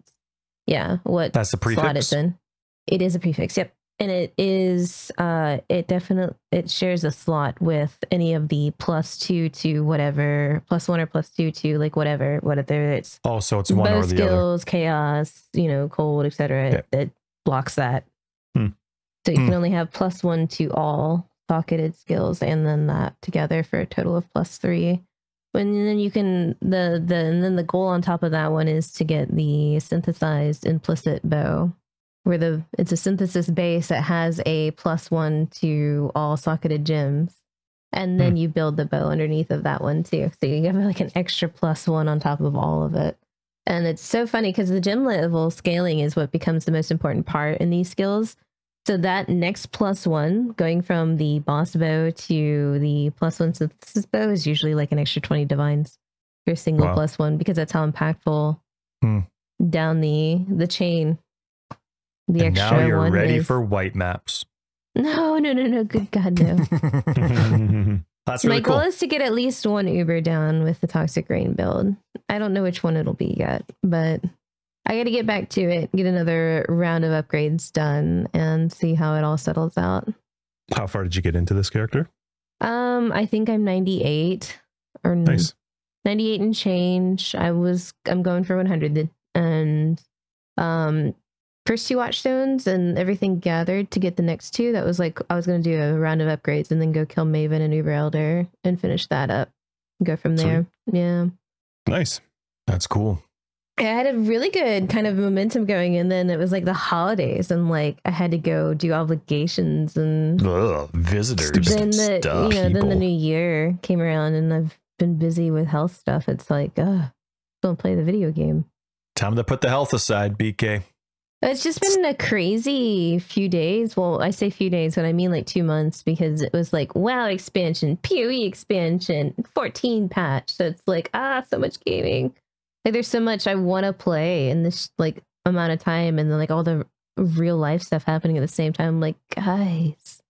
that's the prefix. Slot it's in. It is a prefix, yep. And it is it shares a slot with any of the +2 to whatever, +1 or +2 to like whatever it's so it's one or the skills, other. Chaos, cold, etc. It blocks that. So you can only have +1 to all socketed skills and then that together for a total of +3. And then you can and then the goal on top of that one is to get the synthesized implicit bow, where it's a synthesis base that has a +1 to all socketed gems, and then you build the bow underneath of that one too. So you have like an extra +1 on top of all of it. And it's so funny because the gem level scaling is what becomes the most important part in these skills. So that next +1 going from the boss bow to the +1 synthesis bow is usually like an extra 20 divines for a single +1 because that's how impactful down the chain. The and extra now you're one ready is... for white maps. No. Good God, no. That's really My goal is to get at least 1 Uber down with the Toxic Rain build. I don't know which one it'll be yet, but I got to get back to it, get another round of upgrades done, and see how it all settles out. How far did you get into this character? I think I'm 98 or nice. 98 and change. I'm going for 100, and first 2 watchstones and everything gathered to get the next 2. That was like I was going to do a round of upgrades and then go kill Maven and Uber Elder and finish that up. Go from there. Yeah. Nice. That's cool. I had a really good kind of momentum going, and then it was like the holidays, and like I had to go do obligations and visitors. Then the new year came around, and I've been busy with health stuff. It's like, don't play the video game. Time to put the health aside, BK. It's just been a crazy few days. Well, I say few days, but I mean like 2 months because it was like WoW expansion, PoE expansion, 14 patch. So it's like, so much gaming. Like there's so much I want to play in this like amount of time, and then like all the real life stuff happening at the same time. I'm like, guys,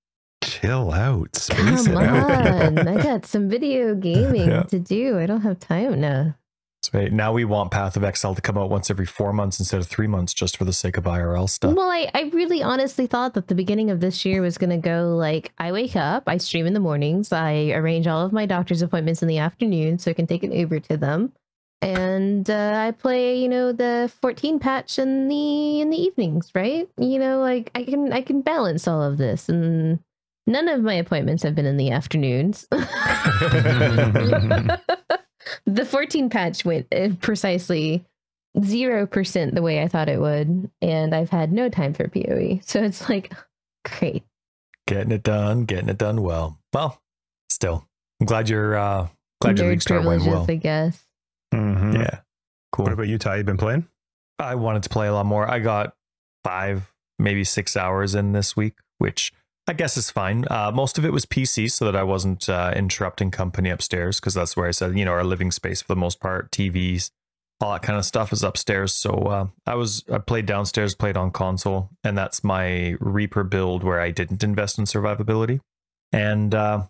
chill out. Space Come on. I got some video gaming to do. I don't have time now. That's right. Now we want pathofexile to come out once every 4 months instead of 3 months just for the sake of IRL stuff. Well, I really honestly thought that the beginning of this year was going to go like, I wake up, I stream in the mornings, I arrange all of my doctor's appointments in the afternoon so I can take an Uber to them. And I play, the 14 patch in the evenings, right? Like I can balance all of this, and none of my appointments have been in the afternoons. The 14 patch went precisely 0% the way I thought it would, and I've had no time for PoE. So it's like, great. Getting it done well. Well, still, I'm glad your league start went well. I guess. Mm-hmm. Yeah, cool. What about you, Ty? You been playing? I wanted to play a lot more. I got 5, maybe 6 hours in this week, which I guess is fine. Most of it was PC, so that I wasn't interrupting company upstairs, because that's where I said, our living space for the most part, TVs, all that kind of stuff is upstairs. So I played downstairs, played on console, and that's my Reaper build where I didn't invest in survivability. And I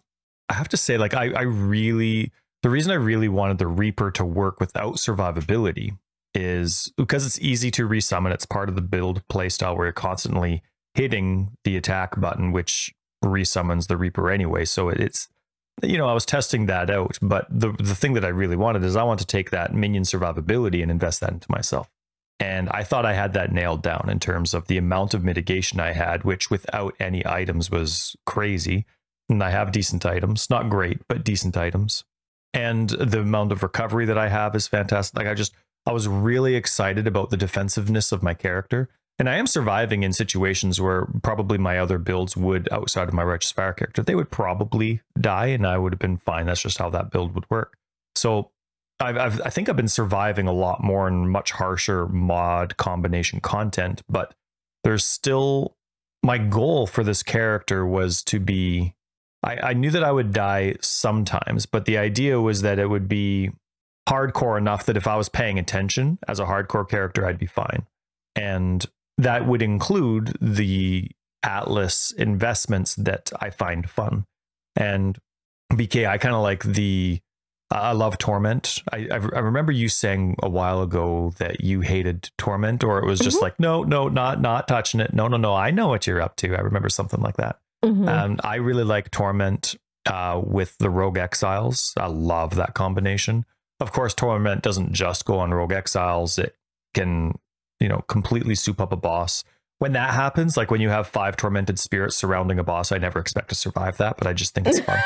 have to say, like, the reason I really wanted the Reaper to work without survivability is because it's easy to resummon. It's part of the build playstyle where you're constantly hitting the attack button, which resummons the Reaper anyway. So it's, I was testing that out, but the thing that I really wanted is I want to take that minion survivability and invest that into myself. And I thought I had that nailed down in terms of the amount of mitigation I had, which without any items was crazy. And I have decent items, not great, but decent items. And the amount of recovery that I have is fantastic. Like I was really excited about the defensiveness of my character. And I am surviving in situations where probably my other builds would, outside of my Righteous Fire character, they would probably die and I would have been fine. That's just how that build would work. So I think I've been surviving a lot more in much harsher mod combination content, but there's still, my goal for this character was to be, I knew that I would die sometimes, but the idea was that it would be hardcore enough that if I was paying attention as a hardcore character, I'd be fine. And that would include the Atlas investments that I find fun. And BK, I kind of like I love Torment. I remember you saying a while ago that you hated Torment, or it was just like, no, not touching it. No, I know what you're up to. I remember something like that. I really like Torment with the Rogue Exiles. I love that combination. Of course, Torment doesn't just go on Rogue Exiles. It can, completely soup up a boss. When that happens, like when you have 5 tormented spirits surrounding a boss, I never expect to survive that, but I just think it's fun.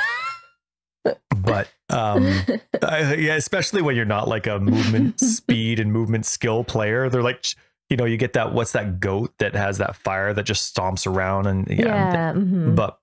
But yeah, especially when you're not like a movement speed and movement skill player, they're like, you get that, what's that goat that has that fire that just stomps around and but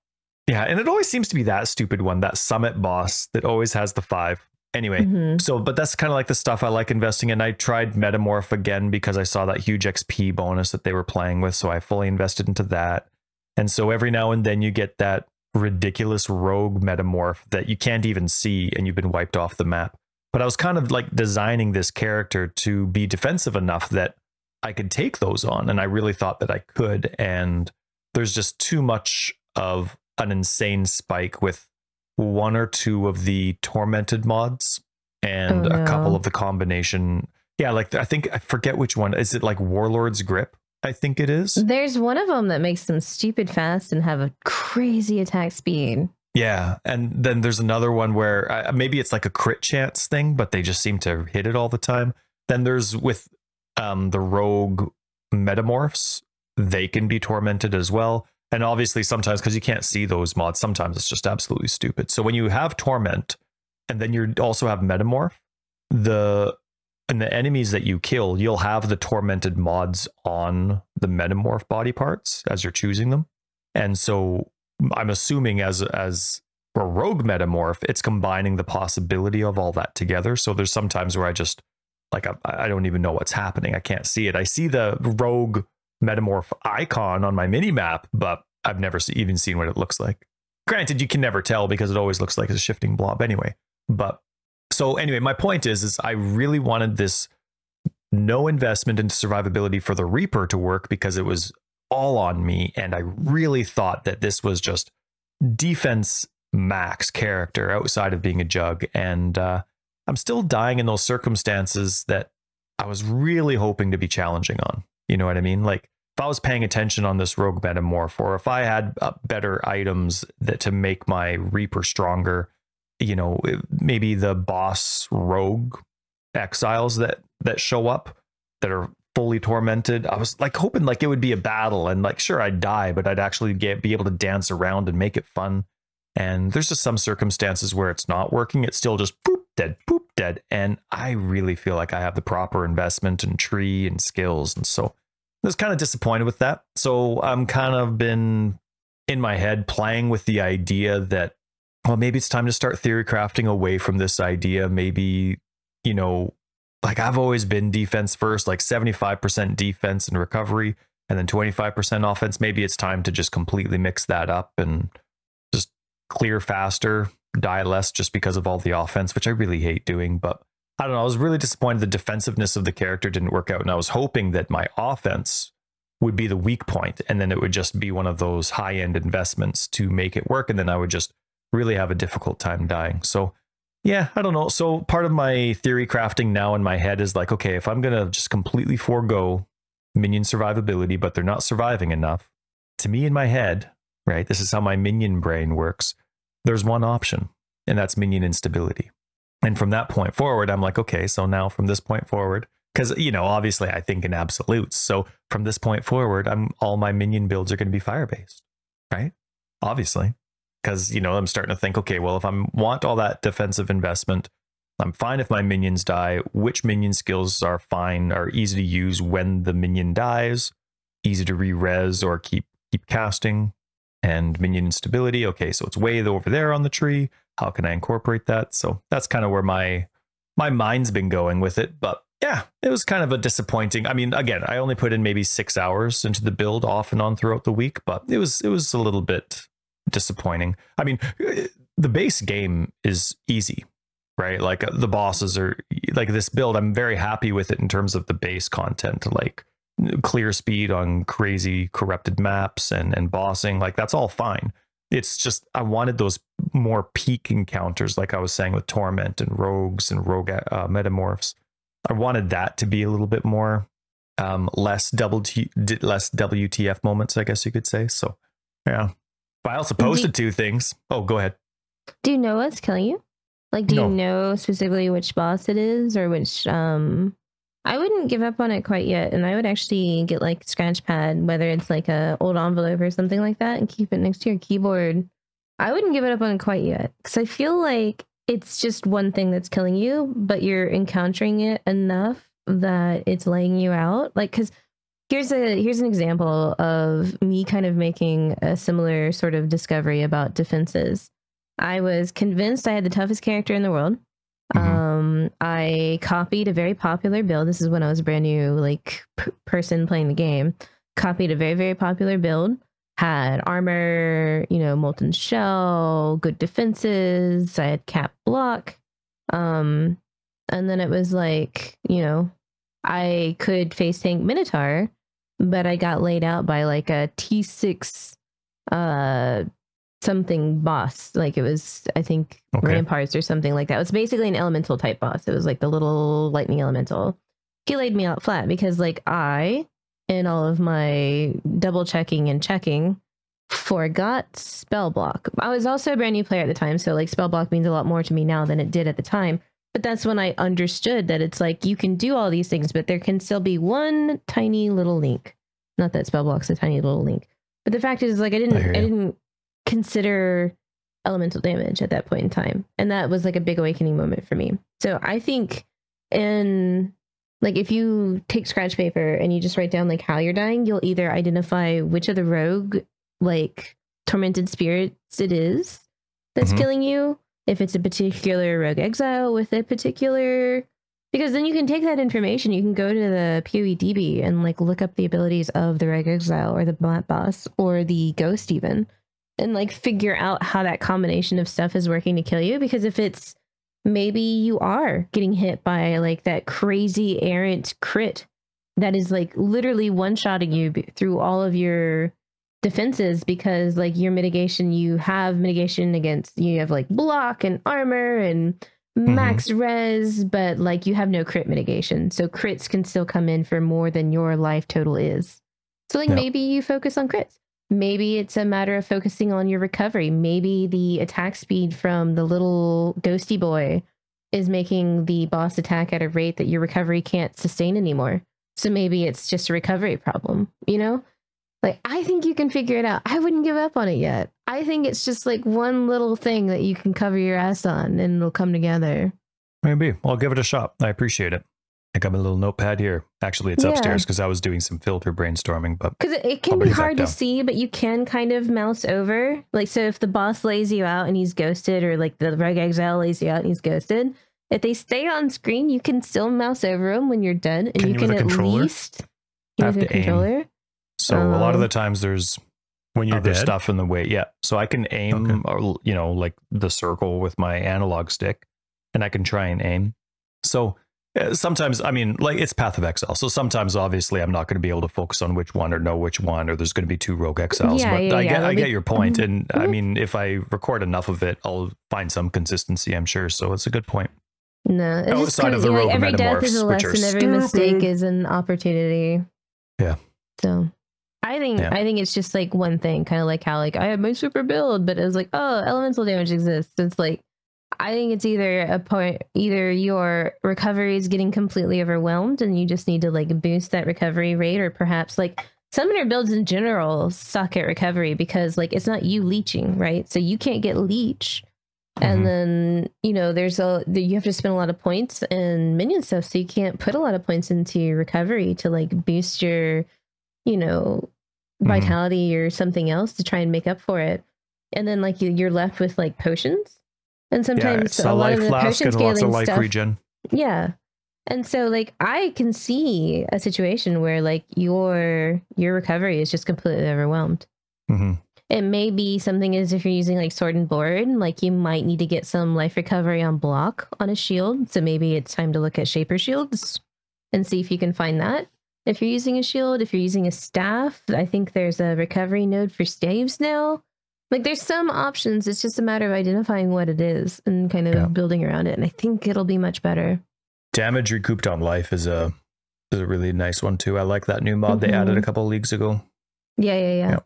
yeah, and it always seems to be that stupid one, that summit boss that always has the 5. Anyway, so, but that's kind of like the stuff I like investing in. I tried Metamorph again because I saw that huge XP bonus that they were playing with. So I fully invested into that. And so every now and then you get that ridiculous rogue Metamorph that you can't even see and you've been wiped off the map. But I was kind of like designing this character to be defensive enough that I could take those on. And I really thought that I could. And there's just too much of an insane spike with 1 or 2 of the tormented mods and a couple of the combination. Yeah, like I forget which one. Is it like Warlord's Grip? I think it is. There's one of them that makes them stupid fast and have a crazy attack speed. Yeah, and then there's another one where maybe it's like a crit chance thing, but they just seem to hit it all the time. Then there's with the rogue Metamorphs, they can be tormented as well. And obviously sometimes, because you can't see those mods, sometimes it's just absolutely stupid. So when you have Torment and then you also have Metamorph, the enemies that you kill, you'll have the tormented mods on the Metamorph body parts as you're choosing them. And so I'm assuming as a rogue Metamorph, it's combining the possibility of all that together. So there's some times where I just, like, I don't even know what's happening. I can't see it. I see the rogue Metamorph icon on my mini map, but I've never even seen what it looks like. Granted, you can never tell because it always looks like a shifting blob anyway. But so anyway, my point is I really wanted this no investment into survivability for the Reaper to work because it was all on me. And I really thought that this was just defense max character outside of being a jug. And I'm still dying in those circumstances that I was really hoping to be challenging on. You know what I mean? Like if I was paying attention on this rogue Metamorph, or if I had better items that to make my Reaper stronger, maybe the boss rogue exiles that show up that are fully tormented. I was like hoping like it would be a battle and like, sure, I'd die, but I'd actually be able to dance around and make it fun. And there's just some circumstances where it's not working. It's still just poop dead. And I really feel like I have the proper investment in tree and skills. And so I was kind of disappointed with that. So I'm kind of been in my head playing with the idea that, well, maybe it's time to start theory crafting away from this idea. Maybe, like I've always been defense first, like 75% defense and recovery, and then 25% offense. Maybe it's time to just completely mix that up and just clear faster, die less just because of all the offense, which I really hate doing. But I don't know. I was really disappointed the defensiveness of the character didn't work out. And I was hoping that my offense would be the weak point, and then it would just be one of those high-end investments to make it work. And then I would just really have a difficult time dying. So yeah, I don't know. So part of my theory crafting now in my head is like, okay, if I'm going to just completely forego minion survivability, but they're not surviving enough, to me in my head, right, this is how my minion brain works, there's one option, and that's minion instability. And from that point forward, I'm like, okay, so now from this point forward, because, you know, obviously I think in absolutes. So from this point forward, all my minion builds are going to be fire-based, right? Obviously, because, you know, I'm starting to think, okay, well, if I want all that defensive investment, I'm fine if my minions die. Which minion skills are fine, are easy to use when the minion dies, easy to re-res or keep casting, and minion instability. Okay, so it's way over there on the tree. How can I incorporate that? So that's kind of where my mind's been going with it. But yeah, it was kind of a disappointing. I mean, again, I only put in maybe 6 hours into the build off and on throughout the week, but it was a little bit disappointing. I mean, the base game is easy, right? Like the bosses are like this build. I'm very happy with it in terms of the base content, like clear speed on crazy corrupted maps and bossing. Like that's all fine. It's just I wanted those more peak encounters, like I was saying with Torment and Rogues and Rogue Metamorphs. I wanted that to be a little bit more less WTF moments, I guess you could say. So yeah. But I also posted 2 things. Oh, go ahead. Do you know what's killing you? Like, do you know specifically which boss it is, or which I wouldn't give up on it quite yet, and I would actually get like Scratchpad, whether it's like a old envelope or something like that, and keep it next to your keyboard. I wouldn't give it up on it quite yet, because I feel like it's just one thing that's killing you, but you're encountering it enough that it's laying you out. Like, because here's an example of me kind of making a similar sort of discovery about defenses. I was convinced I had the toughest character in the world. I copied a very popular build. This is when I was a brand new like person playing the game. Copied a very, very popular build. Had armor, you know, molten shell, good defenses. I had cap block. And then it was like, you know, I could face tank Minotaur, but I got laid out by like a T6 something boss. Like it was, I think, Ramparts or something like that. It was basically an elemental type boss. It was like the little lightning elemental. He laid me out flat because like I, in all of my double checking and checking, forgot spell block. I was also a brand new player at the time, so like spell block means a lot more to me now than it did at the time. But that's when I understood that it's like you can do all these things, but there can still be one tiny little link. Not that spell block's a tiny little link, but the fact is, like, I didn't consider elemental damage at that point in time, and that was like a big awakening moment for me. So I think, like, if you take scratch paper and you just write down like how you're dying, you'll either identify which of the rogue like tormented spirits it is that's killing you. If it's a particular rogue exile with a particular, because then you can take that information, you can go to the PoE DB and like look up the abilities of the rogue exile or the black boss or the ghost even, and like figure out how that combination of stuff is working to kill you. Because if it's, maybe you are getting hit by like that crazy errant crit that is like literally one-shotting you through all of your defenses, because like your mitigation, you have mitigation against, you have like block and armor and max res, but like you have no crit mitigation. So crits can still come in for more than your life total is. So like maybe you focus on crits. Maybe it's a matter of focusing on your recovery. Maybe the attack speed from the little ghosty boy is making the boss attack at a rate that your recovery can't sustain anymore. So maybe it's just a recovery problem, you know? Like, I think you can figure it out. I wouldn't give up on it yet. I think it's just like one little thing that you can cover your ass on and it'll come together. Maybe. I'll give it a shot. I appreciate it. I got my little notepad here. Actually, it's upstairs because I was doing some filter brainstorming. But because it can be hard to see, but you can kind of mouse over. Like, so if the boss lays you out and he's ghosted, or like the rogue exile lays you out and he's ghosted, if they stay on screen, you can still mouse over them when you're dead, and you can at least have the controller. So a lot of the times there's when you're other dead? stuff in the way. Yeah, so I can aim, or you know, like the circle with my analog stick, and I can try and aim. So sometimes, I mean, like it's Path of Exile. So sometimes, obviously, I'm not going to be able to focus on which one or know which one, or there's going to be 2 rogue exiles. Yeah, but yeah, I get your point. And Mm-hmm. I mean, if I record enough of it, I'll find some consistency, I'm sure. So it's a good point. No, it's just Outside of the rogue every death is a metamorphs, which are lesson, every mistake is an opportunity. Yeah. So I think it's just like one thing, kind of like how like I have my super build, but it was like, oh, elemental damage exists. It's like I think it's either a point, either your recovery is getting completely overwhelmed and you just need to like boost that recovery rate, or perhaps like summoner builds in general suck at recovery because like it's not you leeching, right? So you can't get leech. And then, you know, you have to spend a lot of points and minion stuff. So you can't put a lot of points into your recovery to like boost your, you know, vitality or something else to try and make up for it. And then like you're left with like potions. And sometimes a lot of the potion scaling stuff. Regen. Yeah. And so like I can see a situation where like your recovery is just completely overwhelmed. It may be something as if you're using like sword and board, like you might need to get some life recovery on block on a shield. So maybe it's time to look at shaper shields and see if you can find that. If you're using a shield, if you're using a staff, I think there's a recovery node for staves now. Like there's some options. It's just a matter of identifying what it is and kind of building around it. And I think it'll be much better. Damage recouped on life is a really nice one too. I like that new mod they added a couple of leagues ago. Yeah.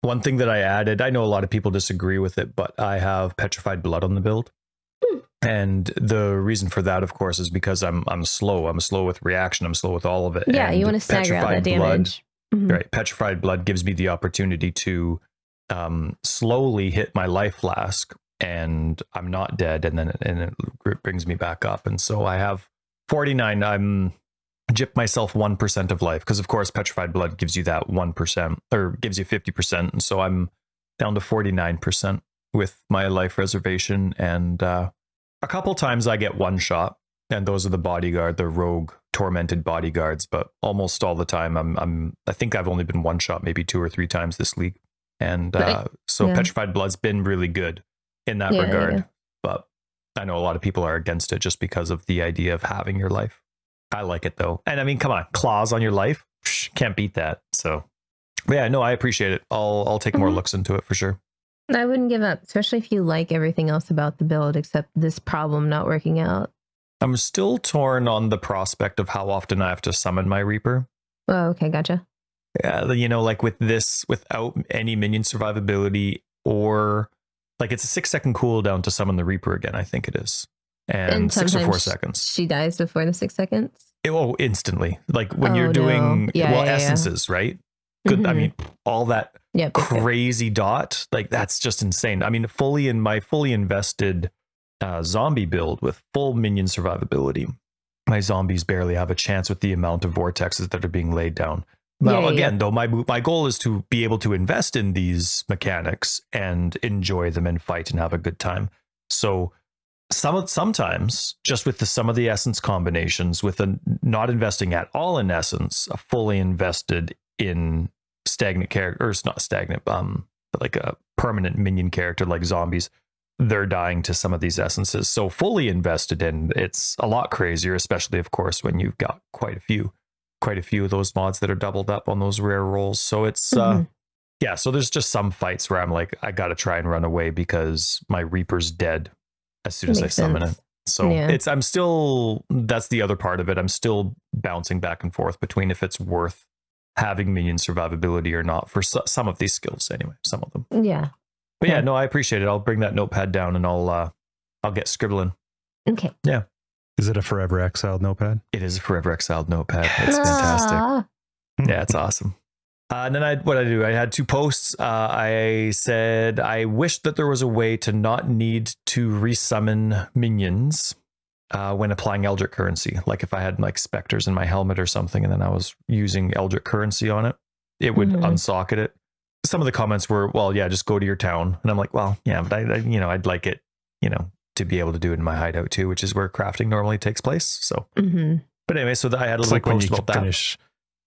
One thing that I added, I know a lot of people disagree with it, but I have petrified blood on the build. And the reason for that, of course, is because I'm slow. I'm slow with reaction. I'm slow with all of it. Yeah, and you want to stagger out that damage. Right. Petrified blood gives me the opportunity to slowly hit my life flask and I'm not dead. And then it brings me back up. And so I have 49. I'm gypped myself 1% of life because, of course, petrified blood gives you that 1% or gives you 50%. And so I'm down to 49% with my life reservation. And a couple times I get one shot, and those are the rogue tormented bodyguards. But almost all the time, I think I've only been one shot, maybe 2 or 3 times this league. And petrified blood's been really good in that regard. Yeah. But I know a lot of people are against it just because of the idea of having your life. I like it though. And I mean, come on, claws on your life. Can't beat that. So yeah, no, I appreciate it. I'll take more looks into it for sure. I wouldn't give up, especially if you like everything else about the build except this problem not working out. I'm still torn on the prospect of how often I have to summon my Reaper. Oh, okay, gotcha. Yeah, you know, like with this, without any minion survivability, or like it's a 6-second cooldown to summon the Reaper again, I think it is. And 6 or 4 seconds. She dies before the 6 seconds? Instantly. Like when you're doing essences, right? Good. I mean, all that crazy dot, like that's just insane. I mean, fully invested zombie build with full minion survivability. My zombies barely have a chance with the amount of vortexes that are being laid down. Now, again, though, my goal is to be able to invest in these mechanics and enjoy them and fight and have a good time. So sometimes just with some of the essence combinations, with not investing at all in essence, fully invested in stagnant character, or it's not stagnant, but like a permanent minion character like zombies, they're dying to some of these essences. So fully invested in, it's a lot crazier, especially of course when you've got quite a few of those mods that are doubled up on those rare rolls. So it's so there's just some fights where I'm like, I gotta try and run away because my Reaper's dead as soon as I summon it. So that's the other part of it. I'm still bouncing back and forth between if it's worth having minion survivability or not for some of these skills anyway, some of them. Yeah. But yeah, no, I appreciate it. I'll bring that notepad down and I'll get scribbling. Okay. Yeah. Is it a forever exiled notepad? It is a forever exiled notepad. It's fantastic. Yeah, it's awesome. And then I had 2 posts. I said, I wish that there was a way to not need to resummon minions when applying Eldritch currency. Like if I had like specters in my helmet or something, and then I was using Eldritch currency on it, it would unsocket it. Some of the comments were, well, yeah, just go to your town. And I'm like, well, yeah, but I'd like it, to be able to do it in my hideout too, which is where crafting normally takes place. So, but anyway, so I had a little post about that. Finish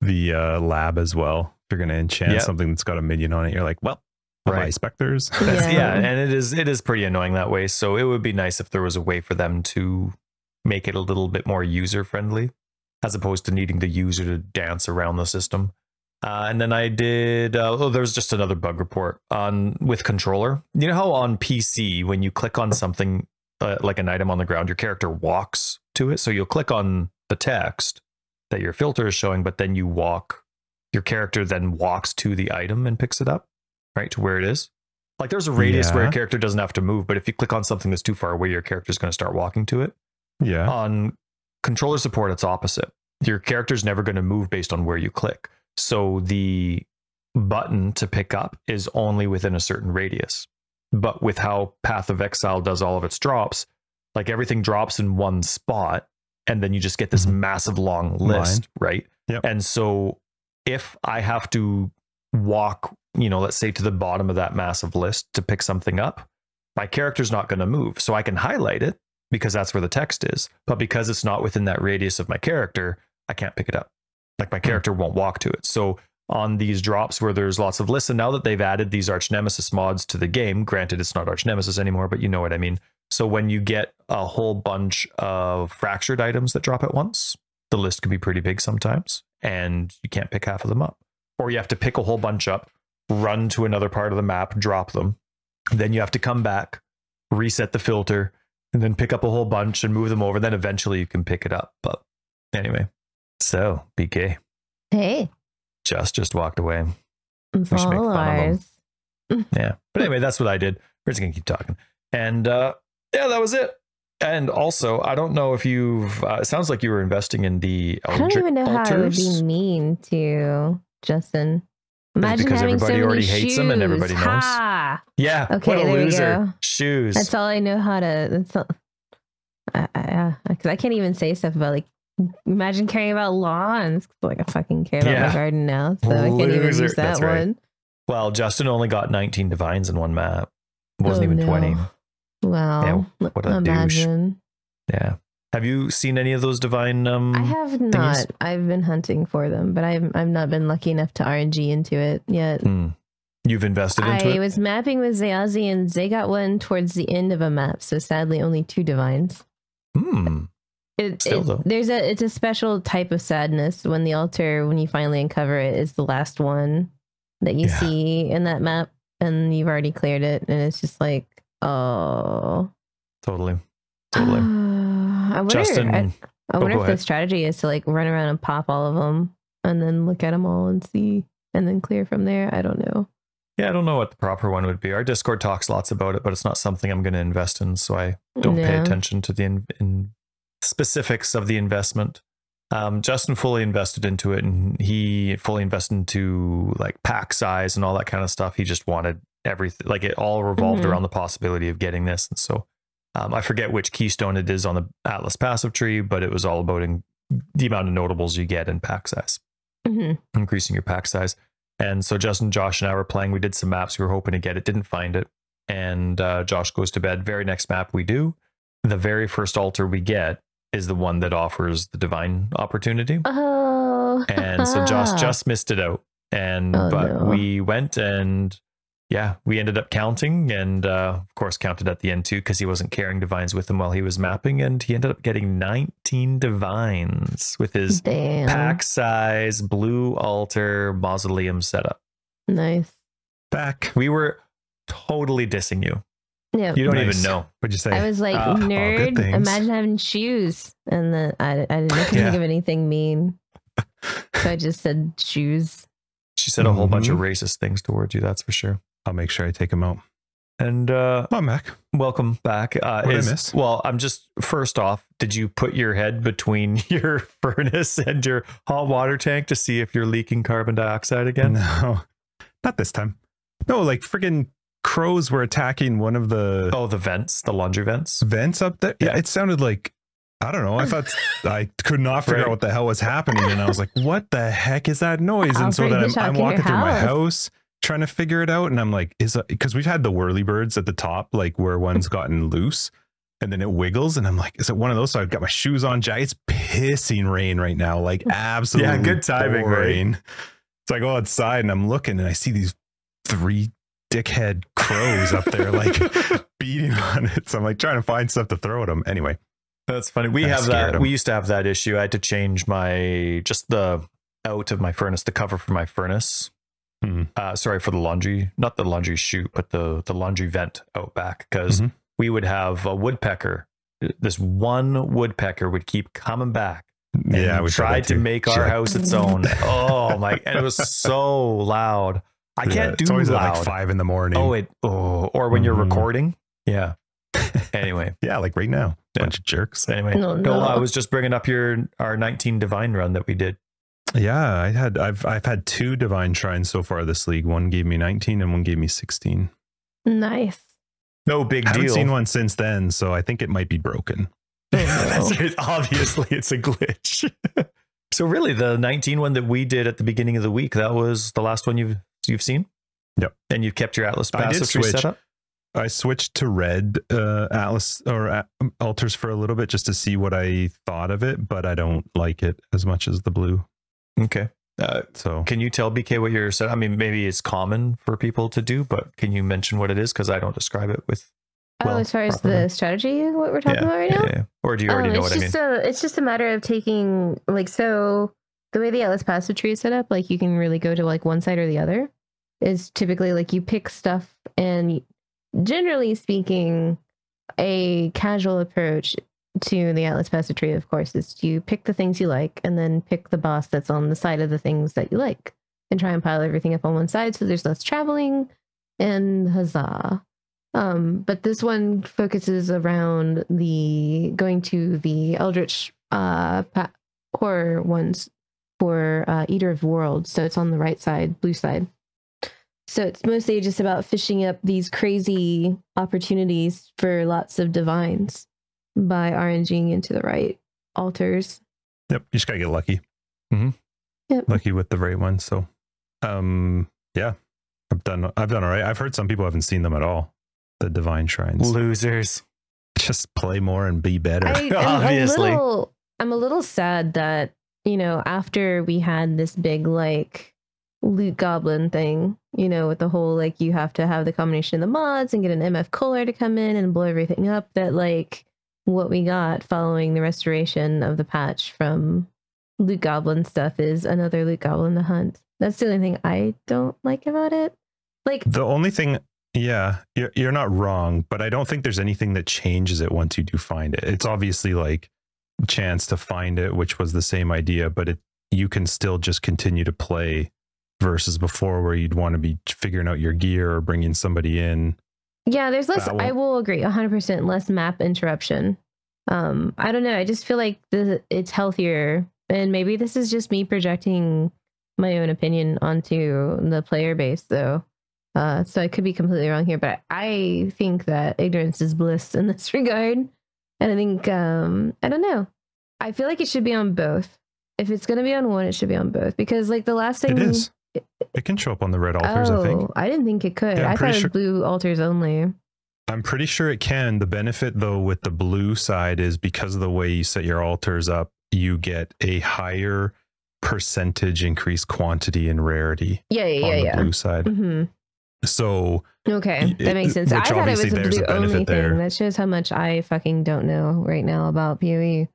the lab as well. If you're going to enchant something that's got a minion on it, you're like, well, my specters. And it is pretty annoying that way. So it would be nice if there was a way for them to make it a little bit more user friendly, as opposed to needing the user to dance around the system. And then I did, there's just another bug report with controller. You know how on PC, when you click on something like an item on the ground, your character walks to it. So you'll click on the text that your filter is showing, but then your character then walks to the item and picks it up, right, to where it is. Like there's a radius where a character doesn't have to move, but if you click on something that's too far away, your character is going to start walking to it. Yeah. On controller support, it's opposite. Your character's never going to move based on where you click. So the button to pick up is only within a certain radius. But with how Path of Exile does all of its drops, like everything drops in one spot, and then you just get this massive long list, right? Yep. And so if I have to walk, let's say to the bottom of that massive list to pick something up, my character's not going to move. So I can highlight it because that's where the text is. But because it's not within that radius of my character, I can't pick it up. Like my character won't walk to it. So on these drops where there's lots of lists, and now that they've added these Arch Nemesis mods to the game, granted it's not Arch Nemesis anymore, but you know what I mean. So when you get a whole bunch of fractured items that drop at once, the list can be pretty big sometimes, and you can't pick half of them up. Or you have to pick a whole bunch up, run to another part of the map, drop them. Then you have to come back, reset the filter, and then pick up a whole bunch and move them over. Then eventually you can pick it up. But anyway, so BK. Hey. Just walked away. It's We should make all fun ours. of him. Yeah. But anyway, that's what I did. We're just going to keep talking. And yeah, that was it. And also, I don't know if you've, it sounds like you were investing in the I don't even know altars. how it would be mean to Justin. Imagine because having everybody so many already shoes. hates him and everybody knows. Ha! Yeah. Okay, what a there loser. we go. Shoes. That's all I know how to. That's all. Because I can't even say stuff about, like, imagine caring about lawns. Like, I fucking care about my garden now, so I can't even use that That's right. one. Well, Justin only got 19 divines in one map. It wasn't even 20. Wow. Yeah, what a imagine. douche. Yeah. Have you seen any of those divine I have not. thingies? I've been hunting for them, but I've not been lucky enough to RNG into it yet. You've invested into it? I was mapping with Zayazi, and Zay got one towards the end of a map, so sadly only 2 divines. Still though. It's a special type of sadness when the altar, when you finally uncover it, is the last one that you see in that map, and you've already cleared it, and it's just like, oh. Totally. I wonder, Justin, I wonder if ahead. the strategy is to, like, run around and pop all of them and then look at them all and see, and then clear from there. I don't know. Yeah, I don't know what the proper one would be. Our Discord talks lots about it, but it's not something I'm going to invest in, so I don't pay attention to the in specifics of the investment. Justin fully invested into it, and he fully invested into, like, pack size and all that kind of stuff. He just wanted everything. Like, it all revolved around the possibility of getting this, and so I forget which keystone it is on the Atlas passive tree, but it was all about the amount of notables you get in pack size, increasing your pack size. And so Justin, Josh, and I were playing. We did some maps. We were hoping to get it, didn't find it. And Josh goes to bed. Very next map we do, the very first altar we get is the one that offers the divine opportunity. Oh. And so Josh just missed it out. And we went and we ended up counting, and of course counted at the end too, because he wasn't carrying divines with him while he was mapping, and he ended up getting 19 divines with his pack size blue altar mausoleum setup. Nice. Back. We were totally dissing you. Yeah. You don't even know. What'd you say? I was like, nerd, imagine having shoes. And then I didn't think of anything mean. So I just said shoes. She said a whole bunch of racist things towards you, that's for sure. I'll make sure I take them out. And I'm back. Welcome back. What did I miss? Well, I'm just, first off, did you put your head between your furnace and your hot water tank to see if you're leaking carbon dioxide again? No, not this time. No, like friggin' crows were attacking one of the... Oh, the vents, the laundry vents? Vents up there? Yeah, it sounded like, I don't know. I thought I could not figure out what the hell was happening. And I was like, what the heck is that noise? And so then I'm walking through my house trying to figure it out. And I'm like, because we've had the whirlybirds at the top, like where one's gotten loose and then it wiggles. And I'm like, is it one of those? So I've got my shoes on. It's pissing rain right now. Like absolutely good timing, rain. So I go outside and I'm looking and I see these 3 dickhead crows up there, like beating on it. So I'm like trying to find stuff to throw at them. Anyway, That's funny. We have that. We used to have that issue. I had to change just the out of my furnace, the cover for my furnace. Sorry, for the laundry, not the laundry chute, but the laundry vent out back, because we would have a woodpecker. This one woodpecker would keep coming back. Yeah, we tried to make our house its own. Oh my! And it was so loud. I can't do it's always loud. At like 5 in the morning. Or when you're recording. Yeah. Anyway. Yeah, like right now. Bunch of jerks. Anyway, no, I was just bringing up our 19 divine run that we did. Yeah, I've had 2 divine shrines so far this league. One gave me 19 and one gave me 16. Nice. No big deal. I haven't seen one since then, so I think it might be broken. Obviously, it's a glitch. So really, the 19 one that we did at the beginning of the week, that was the last one you've seen? Yep. And you've kept your Atlas passive tree set up? I switched to red Atlas or altars for a little bit just to see what I thought of it, but I don't like it as much as the blue. Okay. So can you tell BK what you're set? I mean, maybe it's common for people to do, but can you mention what it is? Because I don't describe it with. As far as the strategy, what we're talking about right now? Yeah. Or do you already know what I mean? It's just a matter of taking, like, so the way the Atlas passive tree is set up, like you can really go to like one side or the other, is typically like you pick stuff, and generally speaking, a casual approach to the Atlas passive tree, of course, is to pick the things you like and then pick the boss that's on the side of the things that you like and try and pile everything up on one side so there's less traveling, and huzzah. But this one focuses around going to the Eldritch horror ones for Eater of Worlds. So it's on the right side, blue side. So it's mostly just about fishing up these crazy opportunities for lots of divines by RNGing into the right altars. Yep, you just gotta get lucky. Yep. Lucky with the right one. So, yeah, I've done all right. I've heard some people haven't seen them at all. The divine shrines. Losers. Just play more and be better. Obviously. I'm a little sad that, after we had this big like loot goblin thing, with the whole like you have to have the combination of the mods and get an MF Kohler to come in and blow everything up, that like what we got following the restoration of the patch from loot goblin stuff is another loot goblin to hunt. That's the only thing I don't like about it. Like the only thing, yeah, you're not wrong, but I don't think there's anything that changes it once you do find it. It's obviously like chance to find it, which was the same idea, but you can still just continue to play versus before where you'd want to be figuring out your gear or bringing somebody in. Yeah, there's less, I will agree, 100% less map interruption. I don't know, I just feel like it's healthier, and maybe this is just me projecting my own opinion onto the player base though. So I could be completely wrong here, but I think that ignorance is bliss in this regard. And I think, I don't know. I feel like it should be on both. If it's going to be on one, it should be on both. Because like the last thing... It is. It can show up on the red altars, I think. I didn't think it could. Yeah, I thought it was blue altars only. I'm pretty sure it can. The benefit, though, with the blue side is because of the way you set your altars up, you get a higher percentage increased quantity and rarity on the blue side. Mm-hmm. So okay, that makes sense. I thought it was a blue only thing. That shows how much I fucking don't know right now about PoE.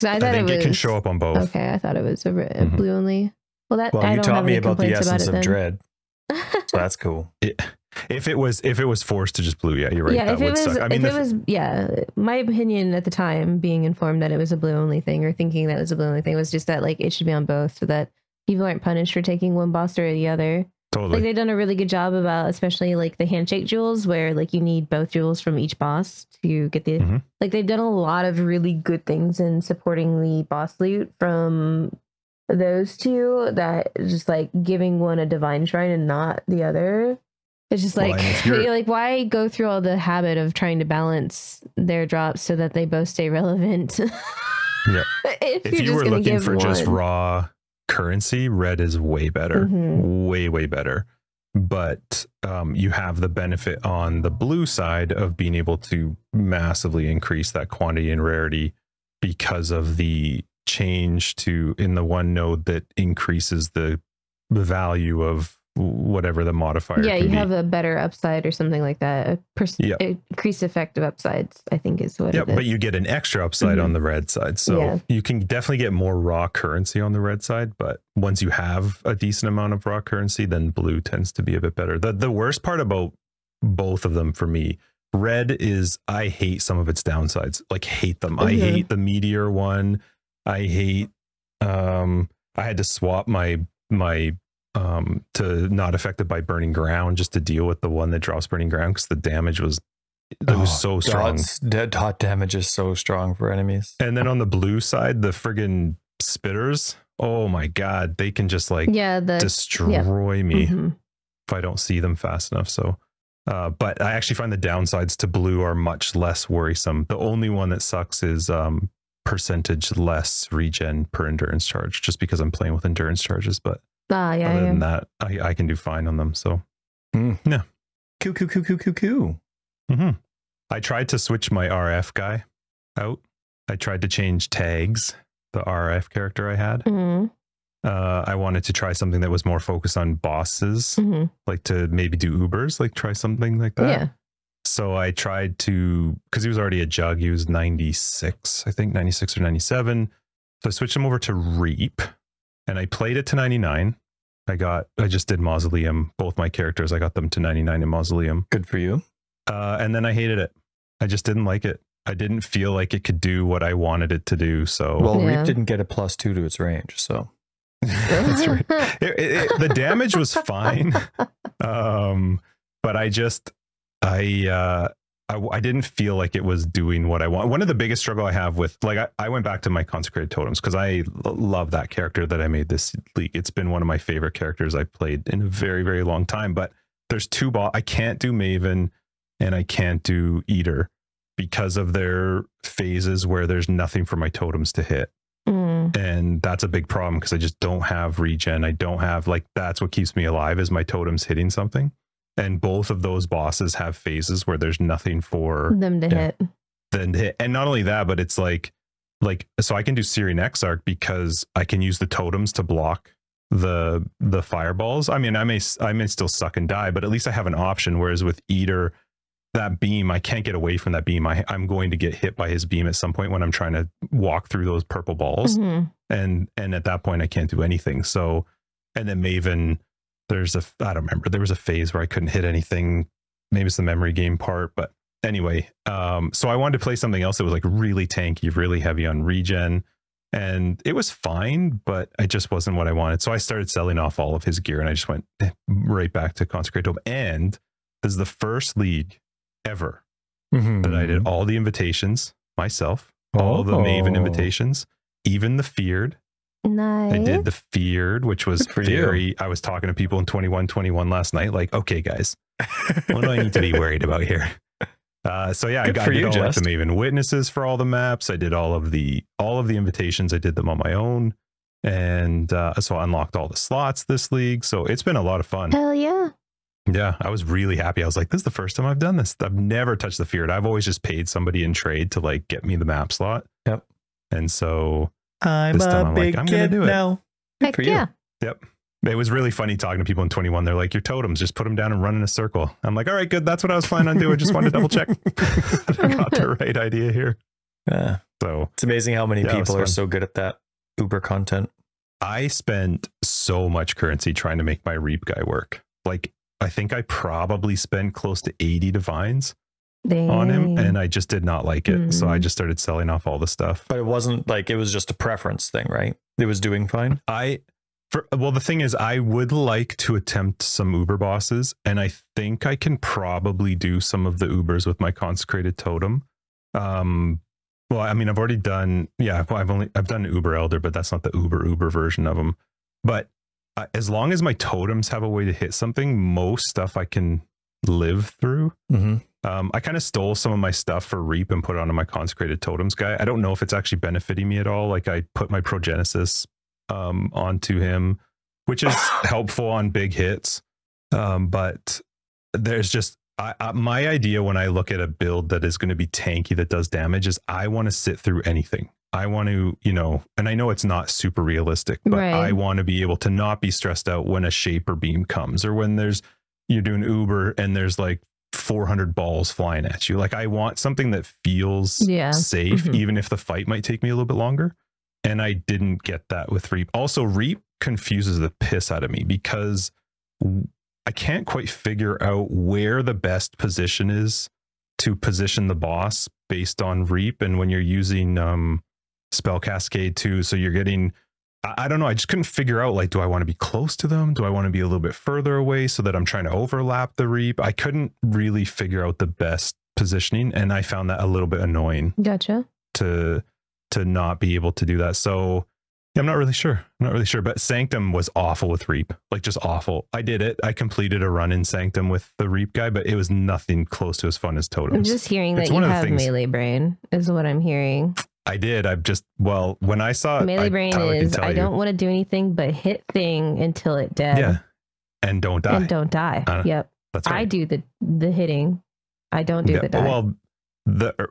I think it can show up on both. Okay, I thought it was a blue only. Well, I you don't taught have me any about the complaints essence about it of then. dread, so that's cool. If it was forced to just blue, yeah, you're right. Yeah, that would suck. I mean, if it was, yeah, my opinion at the time, being informed that it was a blue only thing or thinking that it was a blue only thing, was just that like it should be on both so that people aren't punished for taking one boss or the other. Totally. Like they've done a really good job about, especially like the handshake jewels, where like you need both jewels from each boss to get the like they've done a lot of really good things in supporting the boss loot from those two, that just like giving one a divine shrine and not the other. It's just like like why go through all the habit of trying to balance their drops so that they both stay relevant? Yeah. if you were looking for just raw currency, red is way better, way better, but you have the benefit on the blue side of being able to massively increase that quantity and rarity because of the change to in the one node that increases the value of whatever the modifier. Yeah, you be. have a better upside or something like that. Increased effective upsides, I think is what it is. But you get an extra upside on the red side. So you can definitely get more raw currency on the red side. But once you have a decent amount of raw currency, then blue tends to be a bit better. The worst part about both of them for me, red is I hate some of its downsides. Like hate them. I hate the meteor one. I hate I had to swap my to not affected by burning ground just to deal with the one that drops burning ground because the damage was so strong. Dot damage is so strong for enemies. And then on the blue side, the friggin' spitters, oh my god, they can just like destroy me if I don't see them fast enough. So but I actually find the downsides to blue are much less worrisome. The only one that sucks is percentage less regen per endurance charge, just because I'm playing with endurance charges. But other than that, I can do fine on them. So yeah. Cool. I tried to switch my RF guy out. I tried to change tags, the RF character I had. I wanted to try something that was more focused on bosses, like to maybe do Ubers, like try something like that. Yeah. So I tried to, because he was already a jug, he was 96, I think 96 or 97. So I switched him over to Reap and I played it to 99. I just did Mausoleum, both my characters, I got them to 99 in Mausoleum. Good for you. And then I hated it. I just didn't like it. I didn't feel like it could do what I wanted it to do. So Reap didn't get a +2 to its range, so that's right. The damage was fine, but I didn't feel like it was doing what I want. One of the biggest struggle I have with, like, I went back to my consecrated totems because I love that character that I made this league. It's been one of my favorite characters I've played in a very, very long time. But there's two I can't do Maven and I can't do Eater because of their phases where there's nothing for my totems to hit. And that's a big problem because I just don't have regen. I don't have, like, that's what keeps me alive is my totems hitting something. And both of those bosses have phases where there's nothing for them to hit. And not only that, but it's like, so I can do Syrian Exarch because I can use the totems to block the fireballs. I mean, I may still suck and die, but at least I have an option. Whereas with Eater, that beam, I can't get away from that beam. I'm going to get hit by his beam at some point when I'm trying to walk through those purple balls. And at that point I can't do anything. So, and then Maven, I don't remember, there was a phase where I couldn't hit anything. Maybe it's the memory game part, but anyway, so I wanted to play something else that was like really tanky, really heavy on regen, and it was fine, but it just wasn't what I wanted. So I started selling off all of his gear and I just went right back to Consecrate Tome. And this is the first league ever that I did all the invitations myself, all the Maven invitations, even the Feared. Nice. I did the Feared, which was I was talking to people in 21 last night, like, okay, guys, what do I need to be worried about here? So yeah, I did all like the Maven witnesses for all the maps. I did all of the invitations. I did them on my own. And so I unlocked all the slots this league. So it's been a lot of fun. Hell yeah. Yeah, I was really happy. I was like, this is the first time I've done this. I've never touched the Feared. I've always just paid somebody in trade to like get me the map slot. Yep. And so I'm a big kid gonna do it now. Heck for you. Yep. It was really funny talking to people in 21. They're like, your totems, just put them down and run in a circle. I'm like, all right, good. That's what I was planning on doing. I just wanted to double check that I got the right idea here. Yeah. So it's amazing how many people are so good at that Uber content. I spent so much currency trying to make my Reap guy work. Like, I think I probably spent close to 80 divines on him, and I just did not like it. So I just started selling off all the stuff. But it wasn't like, it was just a preference thing, right? It was doing fine. Well, the thing is, I would like to attempt some Uber bosses, and I think I can probably do some of the Ubers with my consecrated totem. Well, I mean, I've already done, I've done Uber Elder, but that's not the Uber version of them. But as long as my totems have a way to hit something, most stuff I can live through. I kind of stole some of my stuff for Reap and put it onto my consecrated totems guy. I don't know if it's actually benefiting me at all. Like, I put my Progenesis onto him, which is helpful on big hits. But there's just, My idea when I look at a build that is going to be tanky that does damage is I want to sit through anything. I want to, you know, and I know it's not super realistic, but Right. I want to be able to not be stressed out when a shaper beam comes, or when you're doing Uber and there's like 400 balls flying at you. Like, I want something that feels safe, even if the fight might take me a little bit longer. And I didn't get that with Reap. Also, Reap confuses the piss out of me because I can't quite figure out where the best position is to position the boss based on Reap. And when you're using Spell Cascade too, so you're getting, I don't know, I just couldn't figure out, like, do I want to be close to them? Do I want to be a little bit further away so that I'm trying to overlap the Reap? I couldn't really figure out the best positioning, and I found that a little bit annoying. Gotcha. To not be able to do that. So I'm not really sure. But Sanctum was awful with Reap, like just awful. I did it. I completed a run in Sanctum with the Reap guy, but it was nothing close to as fun as Totems. I'm just hearing that you have melee brain is what I'm hearing. I did. When I saw melee brain is I don't want to do anything but hit thing until it dead. Yeah. And don't die. Yep. That's right. I do the hitting. I don't do the die. Well,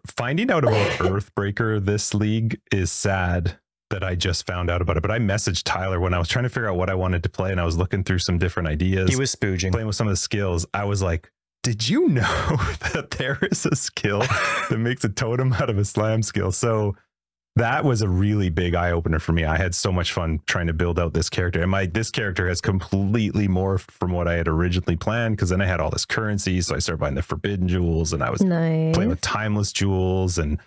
finding out about Earthbreaker this league is sad that I just found out about it. But I messaged Tyler when I was trying to figure out what I wanted to play, and I was looking through some different ideas. He was spooging. Playing with some of the skills. I was like, did you know that there is a skill that makes a totem out of a slam skill? So that was a really big eye opener for me. I had so much fun trying to build out this character, and this character has completely morphed from what I had originally planned, because then I had all this currency, so I started buying the forbidden jewels, and I was playing with timeless jewels, and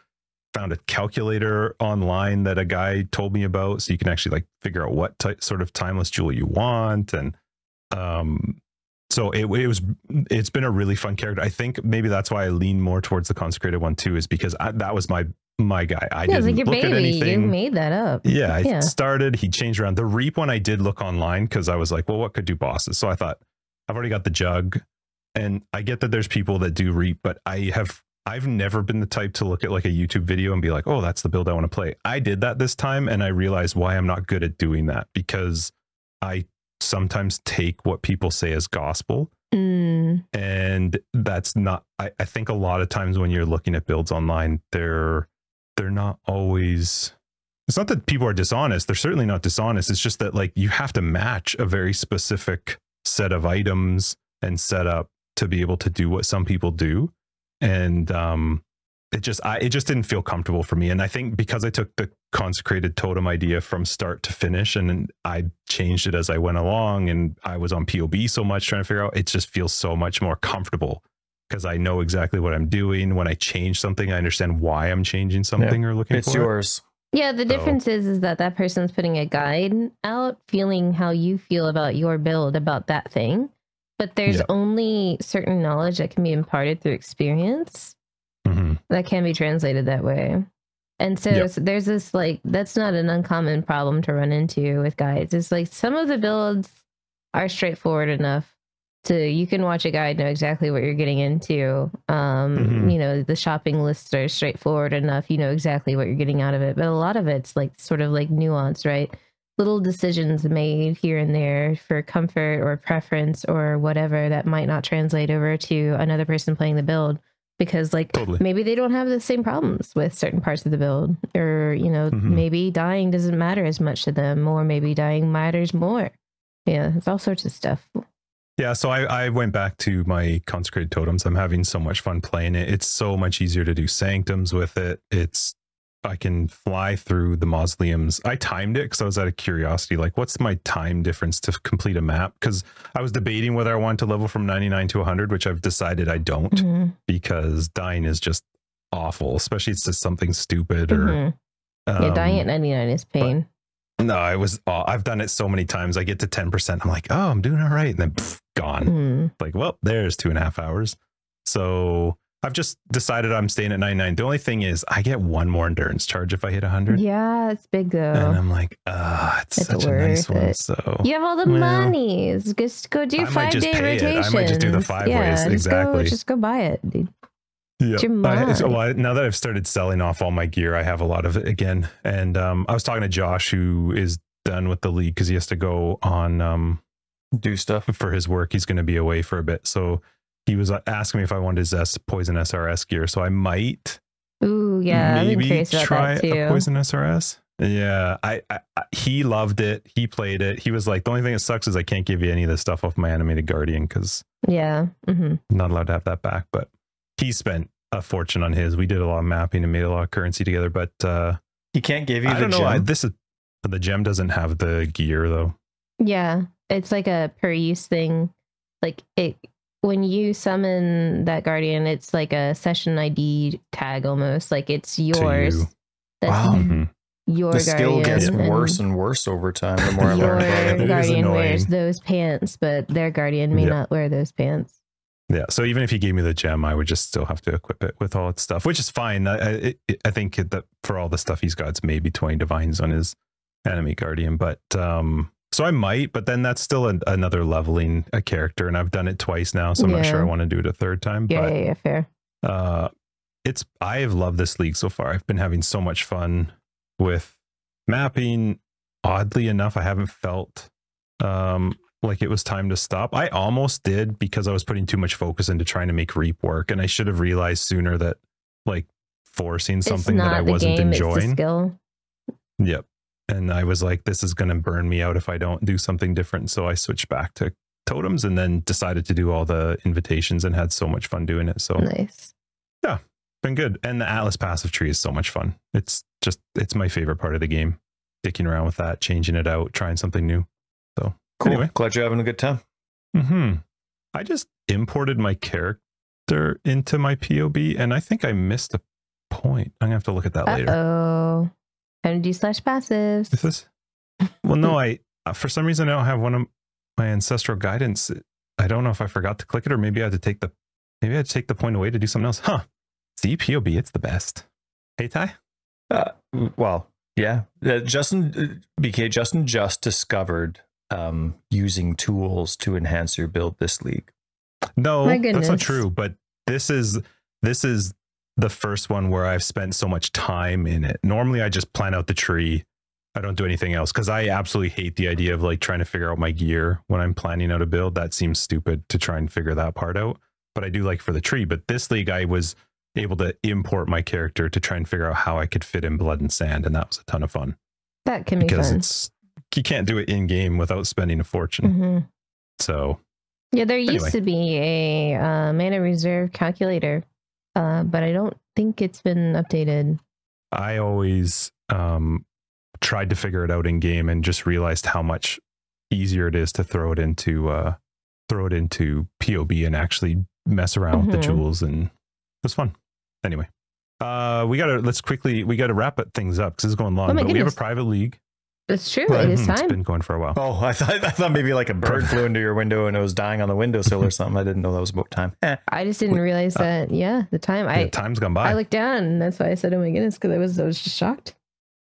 found a calculator online that a guy told me about, so you can actually like figure out what sort of timeless jewel you want. And so it's been a really fun character. I think maybe that's why I lean more towards the consecrated one too, is because that was my guy. I didn't like your look baby. at anything. You made that up. Yeah, I started, he changed around. The Reap one I did look online because I was like, well, what could do bosses? So I thought, I've already got the Jug, and I get that there's people that do Reap, but I've never been the type to look at like a YouTube video and be like, oh, that's the build I want to play. I did that this time, and I realized why I'm not good at doing that, because I sometimes take what people say as gospel. And that's not, I think a lot of times when you're looking at builds online, they're not always, it's not that people are dishonest. They're certainly not dishonest. It's just that like you have to match a very specific set of items and setup to be able to do what some people do. And it just didn't feel comfortable for me. And I think because I took the consecrated totem idea from start to finish, and I changed it as I went along, and I was on POB so much trying to figure out, it just feels so much more comfortable because I know exactly what I'm doing. When I change something, I understand why I'm changing something or looking for it. It's yours. Yeah, the difference is that person's putting a guide out, feeling how you feel about your build, about that thing. But there's only certain knowledge that can be imparted through experience that can be translated that way. And so there's this, like, that's not an uncommon problem to run into with guides. It's like some of the builds are straightforward enough to, you can watch a guide, know exactly what you're getting into. You know, the shopping lists are straightforward enough. You know exactly what you're getting out of it. But a lot of it's like sort of like nuance, right? Little decisions made here and there for comfort or preference or whatever that might not translate over to another person playing the build, because like maybe they don't have the same problems with certain parts of the build, or, you know, maybe dying doesn't matter as much to them, or maybe dying matters more. Yeah, it's all sorts of stuff. Yeah, so I went back to my consecrated totems. I'm having so much fun playing it. It's so much easier to do sanctums with it. I can fly through the mausoleums. I timed it because I was out of curiosity, like, what's my time difference to complete a map? Because I was debating whether I wanted to level from 99 to 100, which I've decided I don't, because dying is just awful, especially it's just something stupid. Or dying at 99 is pain. No, I've done it so many times. I get to 10%. I'm like, oh, I'm doing all right. And then gone. Like, well, there's 2.5 hours. So I've just decided I'm staying at 99. The only thing is I get one more endurance charge if I hit 100. Yeah, it's big though. And I'm like, it's such a nice one. So you have all the monies. Just go do 5-day rotations. I might just do the 5 ways. Exactly. Just go buy it, dude. Yeah. Now that I've started selling off all my gear, I have a lot of it again. And I was talking to Josh, who is done with the league because he has to go on do stuff for his work. He's going to be away for a bit. So he was asking me if I wanted his poison SRS gear, so I might. Ooh, yeah, I've been curious about try that too. a poison SRS. Yeah, I he loved it. He played it. He was like, the only thing that sucks is I can't give you any of the stuff off my animated guardian because I'm not allowed to have that back. But he spent a fortune on his. We did a lot of mapping and made a lot of currency together. But he can't give you the gem. The gem doesn't have the gear though. Yeah, it's like a per use thing. Like when you summon that guardian, it's like a session ID tag almost. Like it's yours. You. That's your the skill guardian. gets worse and worse over time. The more I learn about it. Your guardian wears those pants, but their guardian may not wear those pants. Yeah, so even if he gave me the gem, I would just still have to equip it with all its stuff, which is fine. I think that for all the stuff he's got, it's maybe 20 divines on his enemy guardian. But so I might, but then that's still another leveling a character, and I've done it twice now, so I'm not sure I want to do it a third time. Yeah, fair. I have loved this league so far. I've been having so much fun with mapping. Oddly enough, I haven't felt like it was time to stop. I almost did because I was putting too much focus into trying to make Reap work, and I should have realized sooner that like forcing something that I wasn't enjoying. It's the skill. Yep. And I was like, this is going to burn me out if I don't do something different. So I switched back to totems and then decided to do all the invitations and had so much fun doing it. So nice. Yeah, been good. And the Atlas passive tree is so much fun. It's my favorite part of the game. Dicking around with that, changing it out, trying something new. So cool. Anyway. Glad you're having a good time. I just imported my character into my POB and I think I missed a point. I'm gonna have to look at that later. Oh. Time to do /passives. Is this? Well, no, I for some reason I don't have one of my ancestral guidance. I don't know if I forgot to click it or maybe I had to take the point away to do something else. Huh. See, POB, it's the best. Hey, Ty? Well, yeah. Justin just discovered using tools to enhance your build this league. No, that's not true. But this is the first one where I've spent so much time in it. Normally I just plan out the tree. I don't do anything else because I absolutely hate the idea of like trying to figure out my gear when I'm planning out a build. That seems stupid to try and figure that part out, but I do like for the tree. But this league I was able to import my character to try and figure out how I could fit in blood and sand, and that was a ton of fun. That can be fun. Because you can't do it in game without spending a fortune. So yeah, there used to be a mana reserve calculator. But I don't think it's been updated. I always tried to figure it out in game and just realized how much easier it is to throw it into POB and actually mess around with the jewels, and it was fun. Anyway, we gotta wrap things up because it's going long. But we have a private league. It's true. It is time. It's been going for a while. Oh, I thought maybe like a bird flew into your window and it was dying on the windowsill or something. I didn't know that was about time. I just didn't realize that. Yeah, the time. Time's gone by. I looked down, and that's why I said, "Oh my goodness," because I was just shocked.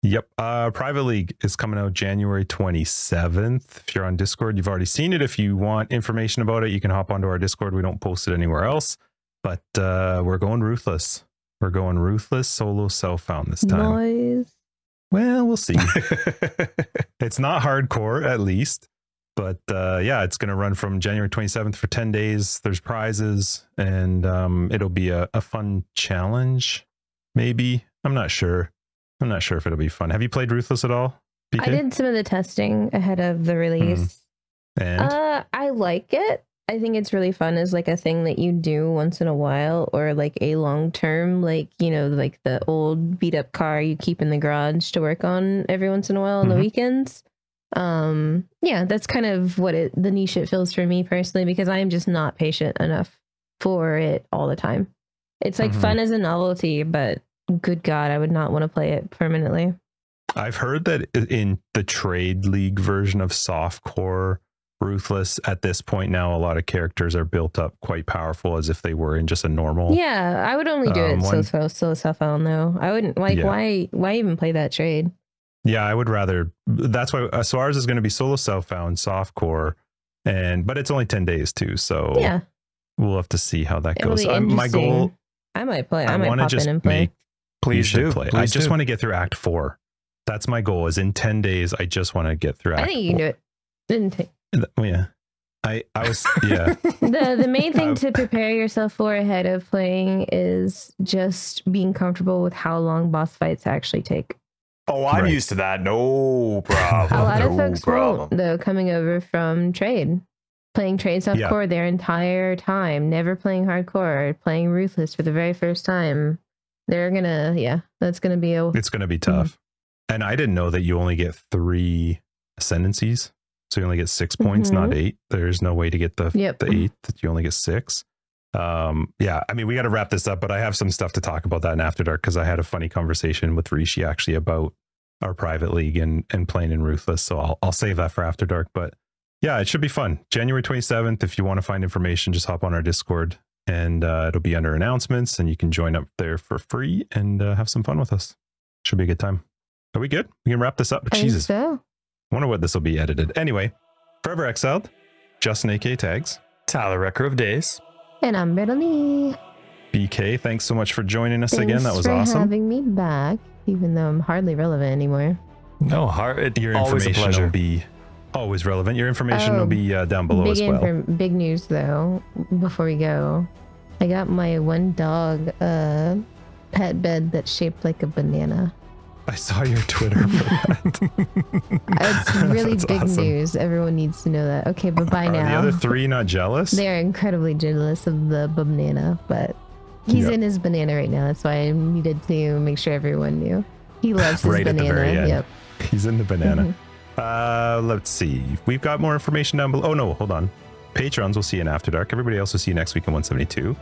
Yep. Private League is coming out January 27th. If you're on Discord, you've already seen it. If you want information about it, you can hop onto our Discord. We don't post it anywhere else. But we're going ruthless. We're going ruthless solo self-found this time. Nice. Well, we'll see. It's not hardcore, at least. But yeah, it's going to run from January 27th for 10 days. There's prizes, and it'll be a fun challenge, maybe. I'm not sure. I'm not sure if it'll be fun. Have you played Ruthless at all, BK? I did some of the testing ahead of the release. And I like it. I think it's really fun as like a thing that you do once in a while, or like a long term, like, you know, like the old beat up car you keep in the garage to work on every once in a while on the weekends. Yeah, that's kind of what the niche it fills for me personally, because I am just not patient enough for it all the time. It's like fun as a novelty, but good God, I would not want to play it permanently. I've heard that in the trade league version of softcore Ruthless, at this point now, a lot of characters are built up quite powerful as if they were in just a normal. Yeah, I would only do it so self-found though. I wouldn't like why even play that trade? Yeah, I would rather. That's why. So ours is going to be solo self-found softcore, but it's only 10 days too. So yeah, we'll have to see how that goes. My goal. I might play. I might pop in and play. Please do play. I just want to get through Act 4. That's my goal. Is in 10 days. I just want to get through Act 4. I think you can do it. Didn't take. Yeah. I was, yeah. The main thing to prepare yourself for ahead of playing is just being comfortable with how long boss fights actually take. Oh, I'm used to that. No problem. A lot of folks won't, though, coming over from trade. Playing trade softcore their entire time, never playing hardcore, playing ruthless for the very first time. They're gonna, that's gonna be it's gonna be tough. And I didn't know that you only get 3 ascendancies. So you only get 6 points, not 8. There's no way to get the 8, that you only get 6. Yeah, I mean, we got to wrap this up, but I have some stuff to talk about that in After Dark, because I had a funny conversation with Rishi actually about our private league and playing in Ruthless. So I'll save that for After Dark. But yeah, it should be fun. January 27th, if you want to find information, just hop on our Discord, and it'll be under announcements, and you can join up there for free and have some fun with us. Should be a good time. Are we good? We can wrap this up. Jesus. So. I wonder what this will be edited. Anyway, Forever Exiled, Justin aka Tags, Tyler Wrecker of Days, and I'm Brittleknee. BK, thanks so much for joining us again. That was awesome. Thanks for having me back, even though I'm hardly relevant anymore. No, your information will be always relevant. Your information will be down below as well. Big news though, before we go. I got my one dog pet bed that's shaped like a banana. I saw your Twitter for that. It's really big news. Everyone needs to know that. Okay, but bye now. Are the other 3 not jealous? They are incredibly jealous of the banana, but he's in his banana right now. That's why I needed to make sure everyone knew. He loves his banana. At the very end. Yep. He's in the banana. Let's see. We've got more information down below. Oh no, hold on. Patrons will see you in After Dark. Everybody else will see you next week in 172.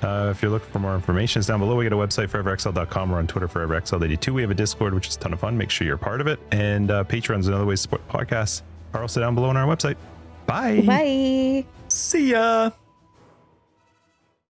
If you're looking for more information, it's down below. We got a website, foreverexiled.com. We're on Twitter, foreverexiled82. We have a Discord, which is a ton of fun. Make sure you're a part of it. And Patreons and other ways to support podcasts are also down below on our website. Bye. Bye. See ya.